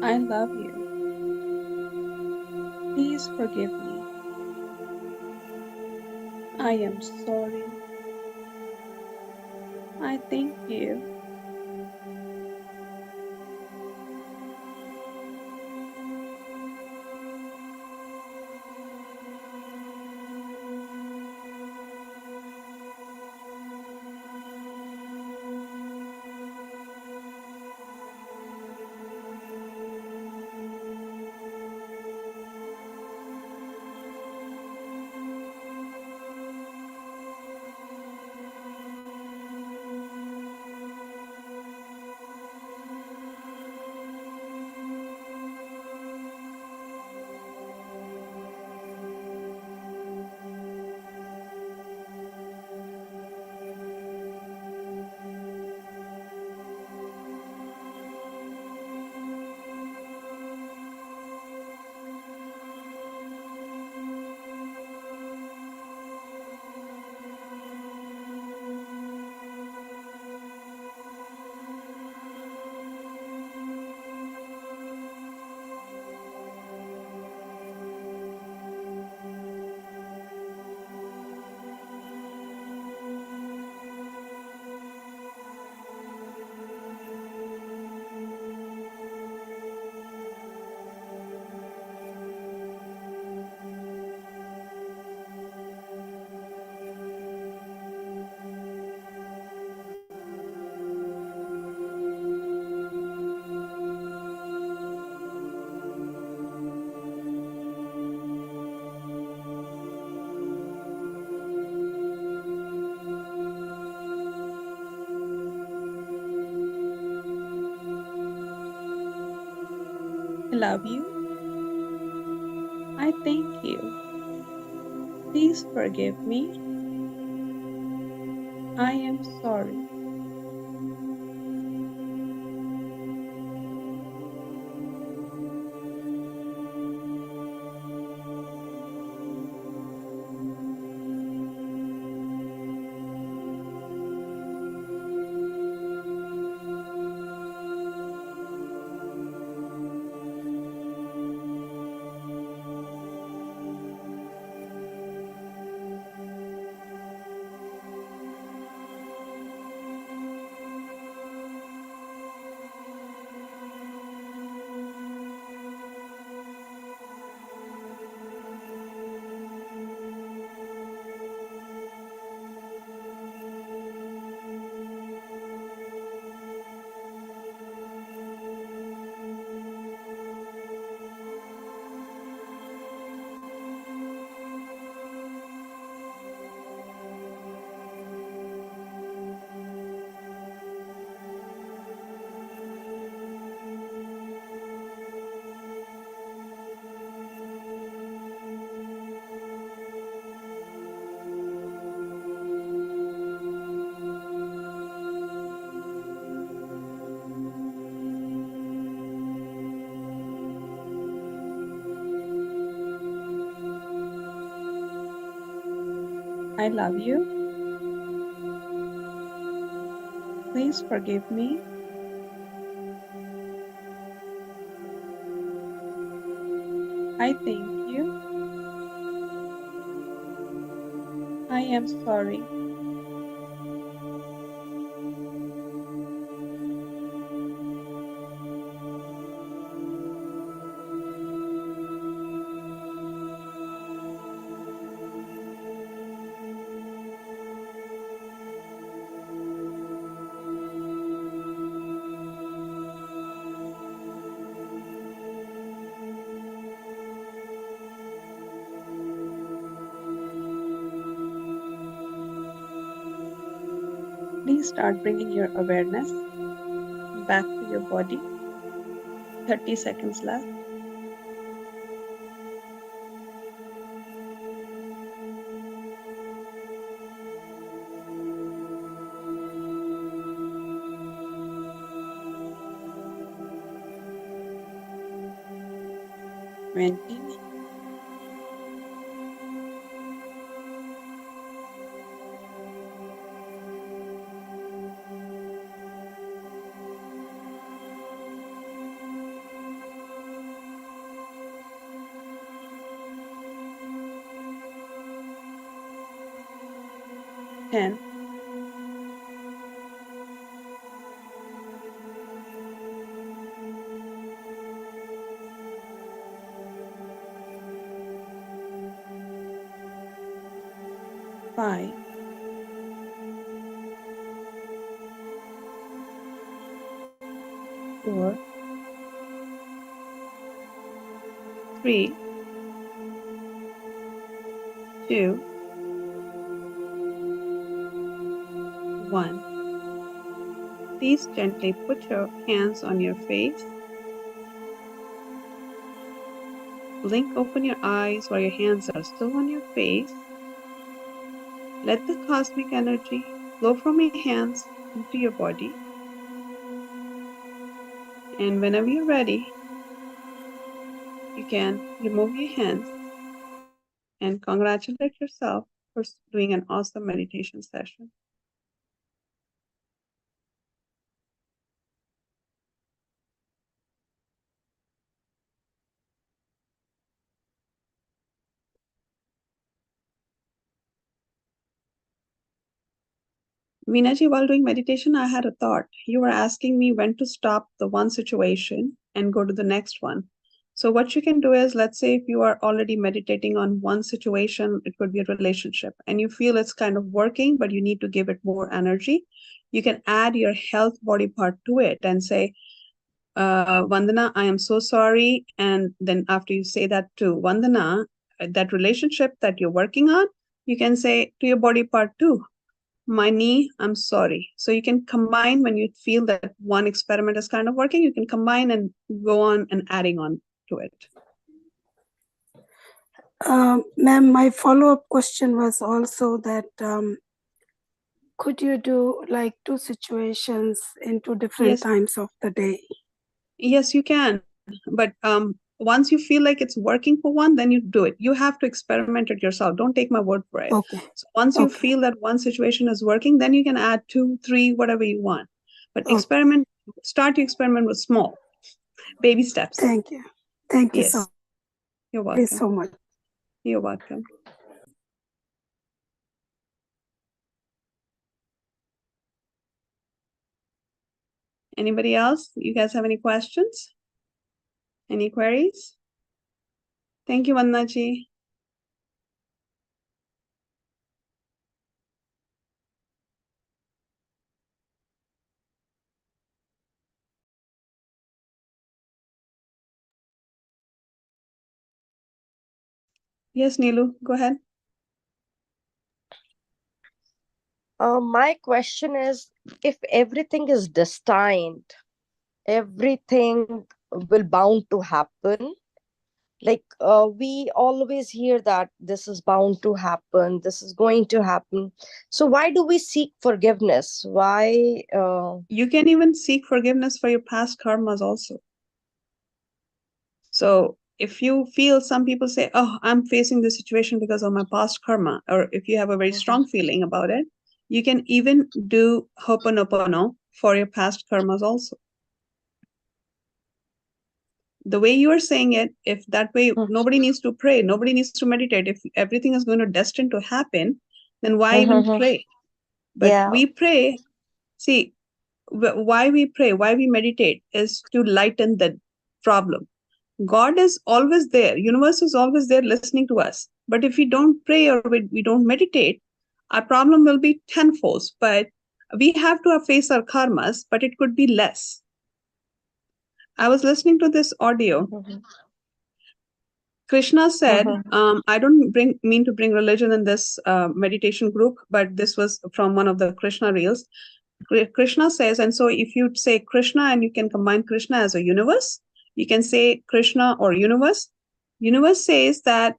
I love you. Please forgive me. I am sorry. I thank you. I love you. I thank you. Please forgive me. I am sorry. I love you. Please forgive me. I thank you. I am sorry. Please start bringing your awareness back to your body. 30 seconds left. Twenty. 10, 5, 4, 3, 2, 1. Please gently put your hands on your face. Blink open your eyes while your hands are still on your face. Let the cosmic energy flow from your hands into your body. And whenever you're ready, you can remove your hands and congratulate yourself for doing an awesome meditation session. Veenaji, while doing meditation, I had a thought. You were asking me when to stop the one situation and go to the next one. So what you can do is, let's say if you are already meditating on one situation, it could be a relationship, and you feel it's kind of working, but you need to give it more energy. You can add your health body part to it and say, Vandana, I am so sorry. And then after you say that to Vandana, that relationship that you're working on, you can say to your body part too, my knee, I'm sorry. So you can combine when you feel that one experiment is kind of working, you can combine and go on and adding on to it. Ma'am, my follow-up question was also that could you do like two situations in two different times of the day? Yes, you can. But once you feel like it's working for one, then you do it. You have to experiment it yourself. Don't take my word for it. Okay. So once you feel that one situation is working, then you can add 2, 3, whatever you want. But start your experiment with small, baby steps. Thank you. Thank you so, You're welcome. so much. You're welcome. Anybody else? You guys have any questions? Any queries? Thank you, Vandanaji. Yes, Neelu, go ahead. My question is, if everything is destined, everything will bound to happen. Like we always hear that this is bound to happen, this is going to happen. So why do we seek forgiveness? Why? You can even seek forgiveness for your past karmas also. So if you feel, some people say, oh, I'm facing this situation because of my past karma, or if you have a very strong feeling about it, you can even do Ho'oponopono for your past karmas also. The way you are saying it, if that way nobody needs to pray, nobody needs to meditate, if everything is going to destined to happen, then why even pray? But we pray, see, why we pray, why we meditate is to lighten the problem. God is always there. Universe is always there listening to us. But if we don't pray or we don't meditate, our problem will be tenfold. But we have to face our karmas, but it could be less. I was listening to this audio. Krishna said, I don't mean to bring religion in this meditation group, but this was from one of the Krishna reels. Krishna says, and so if you say Krishna and you can combine Krishna as a universe, you can say Krishna or universe. Universe says that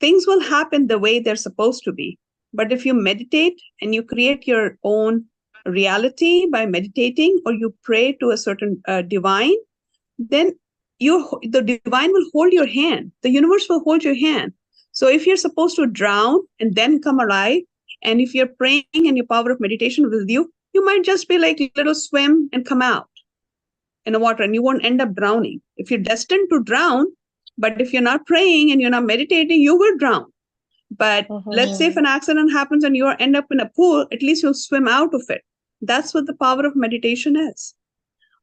things will happen the way they're supposed to be. But if you meditate and you create your own reality by meditating, or you pray to a certain divine, then the divine will hold your hand. The universe will hold your hand. So if you're supposed to drown and then come alive, and if you're praying and your power of meditation with you, you might just be like a little swim and come out in the water, and you won't end up drowning. If you're destined to drown, but if you're not praying and you're not meditating, you will drown. But let's say if an accident happens and you end up in a pool, at least you'll swim out of it. That's what the power of meditation is.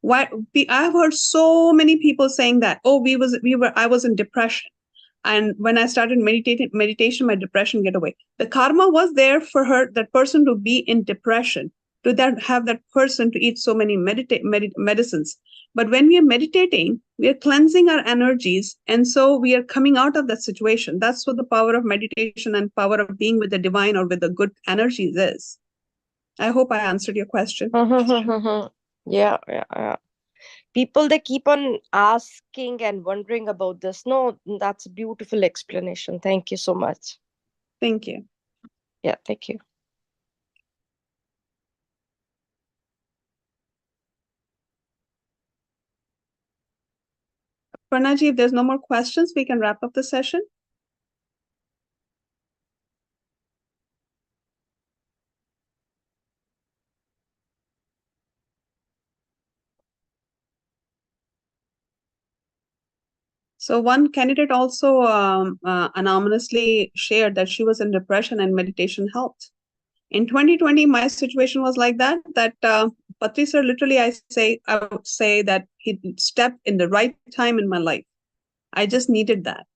I've heard so many people saying that, oh, I was in depression. And when I started meditation, my depression get away. The karma was there for that person to be in depression, to have that person to eat so many medicines. But when we are meditating, we are cleansing our energies. And so we are coming out of that situation. That's what the power of meditation and power of being with the divine or with the good energies is. I hope I answered your question. Yeah. People, they keep on asking and wondering about this. No, that's a beautiful explanation. Thank you so much. Thank you. Yeah, thank you. Pranaji, if there's no more questions, we can wrap up the session. So one candidate also anonymously shared that she was in depression and meditation helped. In 2020, my situation was like that Patri sir, literally I would say that he stepped in the right time in my life. I just needed that.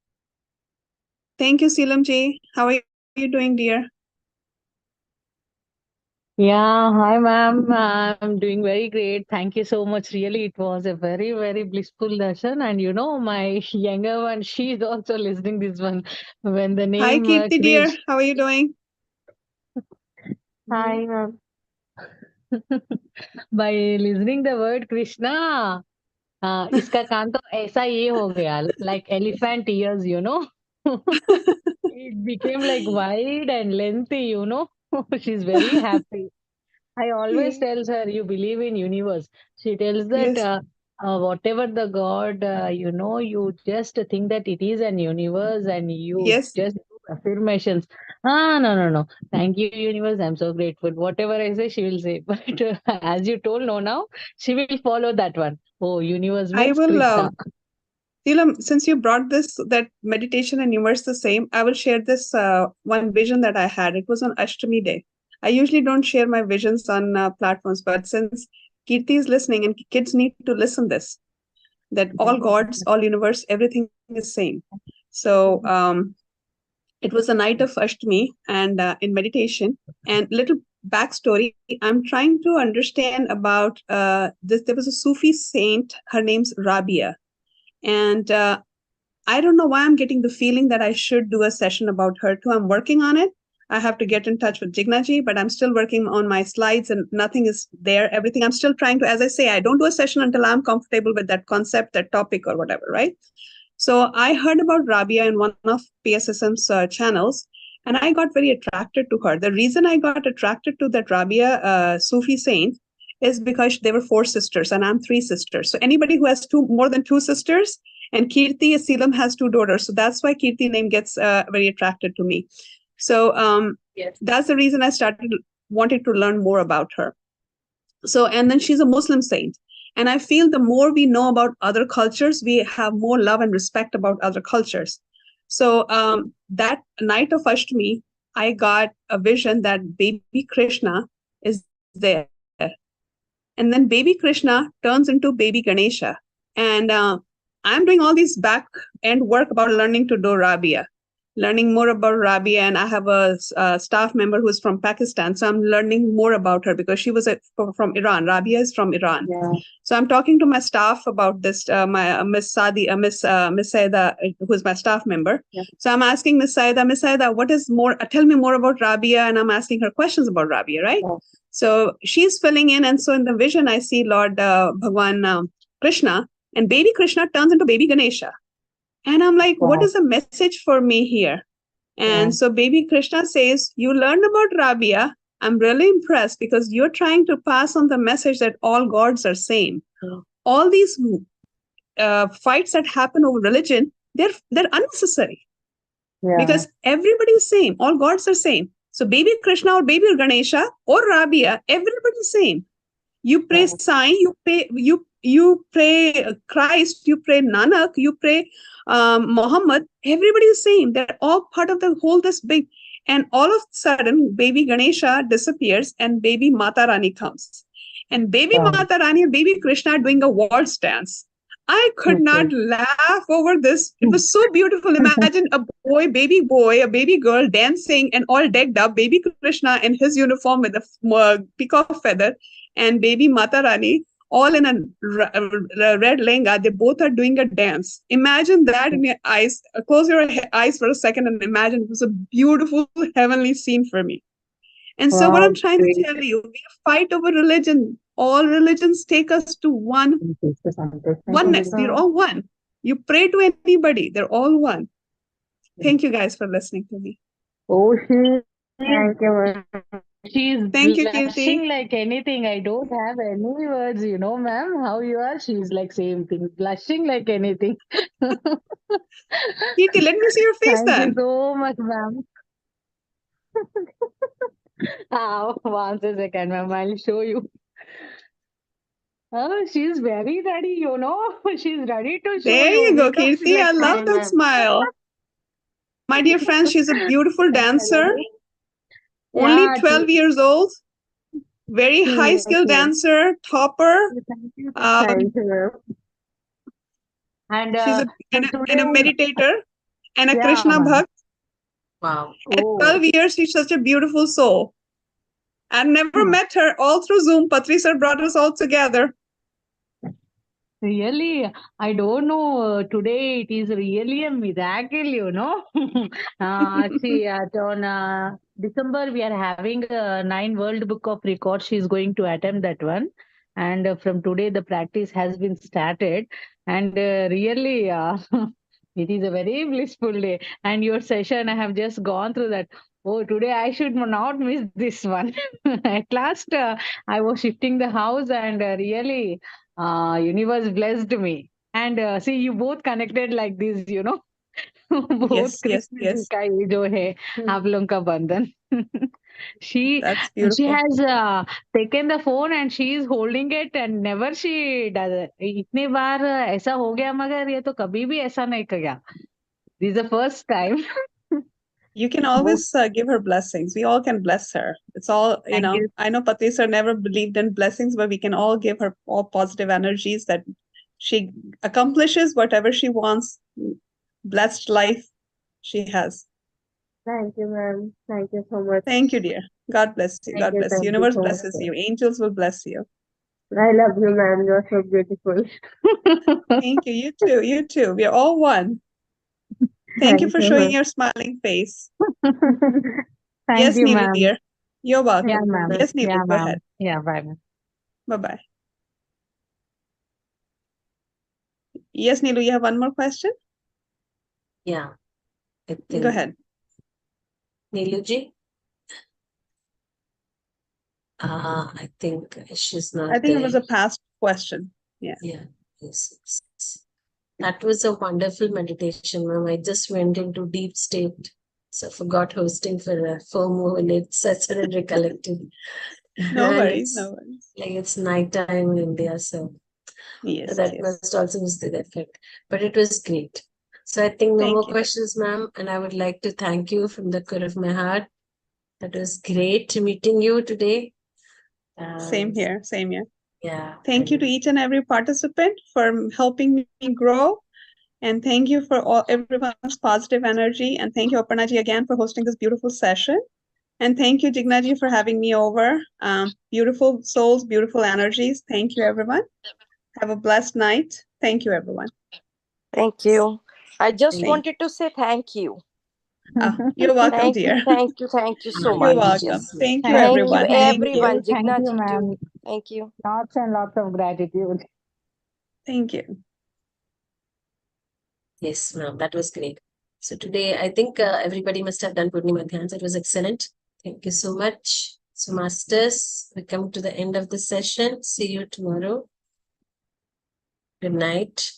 Thank you, Seelam ji. How are you doing, dear? Yeah, hi ma'am. I'm doing very great. Thank you so much. Really, it was a very, very blissful darshan. And my younger one, she's also listening this one. When the Hi, name Kirti dear. Krish. How are you doing? Hi ma'am. By listening the word Krishna, इसका कान तो ऐसा ये हो गया, like elephant ears, It became like wide and lengthy, She's very happy. I always tells her, you believe in universe. She tells that Yes. whatever the God, you just think that it is an universe and you Yes. just do affirmations. No. Thank you, universe. I'm so grateful. Whatever I say, she will say. But as you told no now, she will follow that one. Oh, universe I means will, Krishna. Seelam, since you brought that meditation and universe the same, I will share this one vision that I had. It was on Ashtami day. I usually don't share my visions on platforms, but since Kirti is listening and kids need to listen this, that all gods, all universe, everything is same. So it was a night of Ashtami and in meditation. And little backstory, I'm trying to understand about this. There was a Sufi saint, her name's Rabia. And I don't know why I'm getting the feeling that I should do a session about her too. I'm working on it. I have to get in touch with Jignaji, but I'm still working on my slides and nothing is there. Everything I'm still trying to, as I say, I don't do a session until I'm comfortable with that concept, that topic or whatever, right? So I heard about Rabia in one of PSSM's channels, and I got very attracted to her. The reason I got attracted to that Rabia Sufi saint is because they were 4 sisters and I'm 3 sisters. So anybody who has more than 2 sisters, and Kirti Seelam has 2 daughters. So that's why Kirti name gets very attracted to me. So yes, that's the reason I started wanting to learn more about her. So, and then she's a Muslim saint. And I feel the more we know about other cultures, we have more love and respect about other cultures. So that night of Ashtami, I got a vision that baby Krishna is there. And then baby Krishna turns into baby Ganesha. And I'm doing all these back end work about learning to do Rabia, learning more about Rabia. And I have a staff member who's from Pakistan. So I'm learning more about her because she was from Iran. Rabia is from Iran. Yeah. So I'm talking to my staff about this, my Miss Saida, who's my staff member. Yeah. So I'm asking Miss Saida, what is more, tell me more about Rabia. And I'm asking her questions about Rabia, right? Yeah. So she's filling in. And so in the vision, I see Lord Bhagwan Krishna, and baby Krishna turns into baby Ganesha. And I'm like, wow, what is the message for me here? And so baby Krishna says, you learned about Rabia. I'm really impressed because you're trying to pass on the message that all gods are same. All these fights that happen over religion, they're unnecessary. Because everybody's same. All gods are same. So baby Krishna or baby Ganesha or Rabia, everybody's same. You pray Sai, you pray Christ, you pray Nanak, you pray Muhammad, everybody is saying they're all part of the whole this big. And all of a sudden, baby Ganesha disappears and baby Mata Rani comes. And baby Mata Rani and baby Krishna are doing a waltz dance. I could not laugh over this. It was so beautiful. Imagine a boy, a baby girl dancing and all decked up. Baby Krishna in his uniform with a peacock feather, and baby Mata Rani all in a red lehenga. They both are doing a dance. Imagine that in your eyes. Close your eyes for a second and imagine. It was a beautiful heavenly scene for me. And so what I'm trying to tell you, we fight over religion. All religions take us to oneness. They're all one. You pray to anybody, they're all one. Thank you guys for listening to me. Oh, Thank you. she's Thank you, blushing Kirti. like anything. I don't have any words, ma'am. How you are? She's like same thing, blushing like anything. Kirti, let me see your face Thank then. you so much, ma'am. Once a second, ma'am. I'll show you. Oh, she's very ready, She's ready to show There you. you go, Because Kirti. I love hi, that ma'am. smile. My dear friends, she's a beautiful dancer. Only Yeah, 12 years old. Very high skill Okay. dancer, topper. Thank you. Thank you. And She's from and a today, meditator and a yeah, Krishna ma'am. Bhakt. Wow. At Oh, 12 years, she's such a beautiful soul. I've never Hmm. met her, all through Zoom. Patri sir brought us all together. Really, I don't know. Today it is really a miracle, See, on December we are having a 9 World Book of Records. She's going to attempt that one, and from today the practice has been started. And really, it is a very blissful day. And your session, I have just gone through that. Oh, today I should not miss this one. At last, I was shifting the house, and really. Universe blessed me. And see, you both connected like this, both Yes. Krishna ji ka ye jo hai, aap log ka bandhan. she That's she beautiful. has taken the phone and she is holding it and never she does it. इतने बार ऐसा हो गया मगर ये तो कभी भी ऐसा नहीं किया. This is the first time. You can Both. always give her blessings. We all can bless her. It's all, Thank you. I know Patri sir never believed in blessings, but we can all give her all positive energies that she accomplishes whatever she wants. Blessed life she has. Thank you, ma'am. Thank you so much. Thank you, dear. God bless you. God bless you. Thank you Universe so much. blesses you. Angels will bless you. I love you, ma'am. You're so beautiful. Thank you. You too. You too. We are all one. Thank you for showing your smiling face. Thank Yes, you, Neelu, ma'am. dear. You're welcome. Yeah, ma'am. Yes, Neelu, Yeah, go ma'am. ahead. Yeah, bye, ma'am. Bye-bye. Yes, Neelu, you have one more question? Yeah. I Go think ahead. Neeluji? I think she's not I think there. it was a past question. Yeah. Yeah. Yes. That was a wonderful meditation, ma'am. I just went into deep state. So I forgot hosting for 4 more minutes. So I started recollecting. No And worries. No worries. like it's nighttime in India, so Yes. that Yes. must also was the effect. But it was great. So I think no Thank more you. questions, ma'am. And I would like to thank you from the core of my heart. That was great meeting you today. Same here. Same here. Yeah. Thank you to each and every participant for helping me grow. And thank you for everyone's positive energy. And thank you, Aparnaji, again for hosting this beautiful session. And thank you, Jignaji, for having me over. Beautiful souls, beautiful energies. Thank you, everyone. Have a blessed night. Thank you, everyone. Thank you. I just Thank wanted to say thank you. You're welcome, dear. Thank you so You're much. welcome. Yes. Thank you, Thank you, everyone. thank Thank you. you, Everyone. thank you, Jignaji ma'am. too. Thank you. Lots and lots of gratitude. Thank you. Yes, ma'am. That was great. So today, I think everybody must have done Purnima Dhyans. It was excellent. Thank you so much. So masters, we come to the end of the session. See you tomorrow. Good night.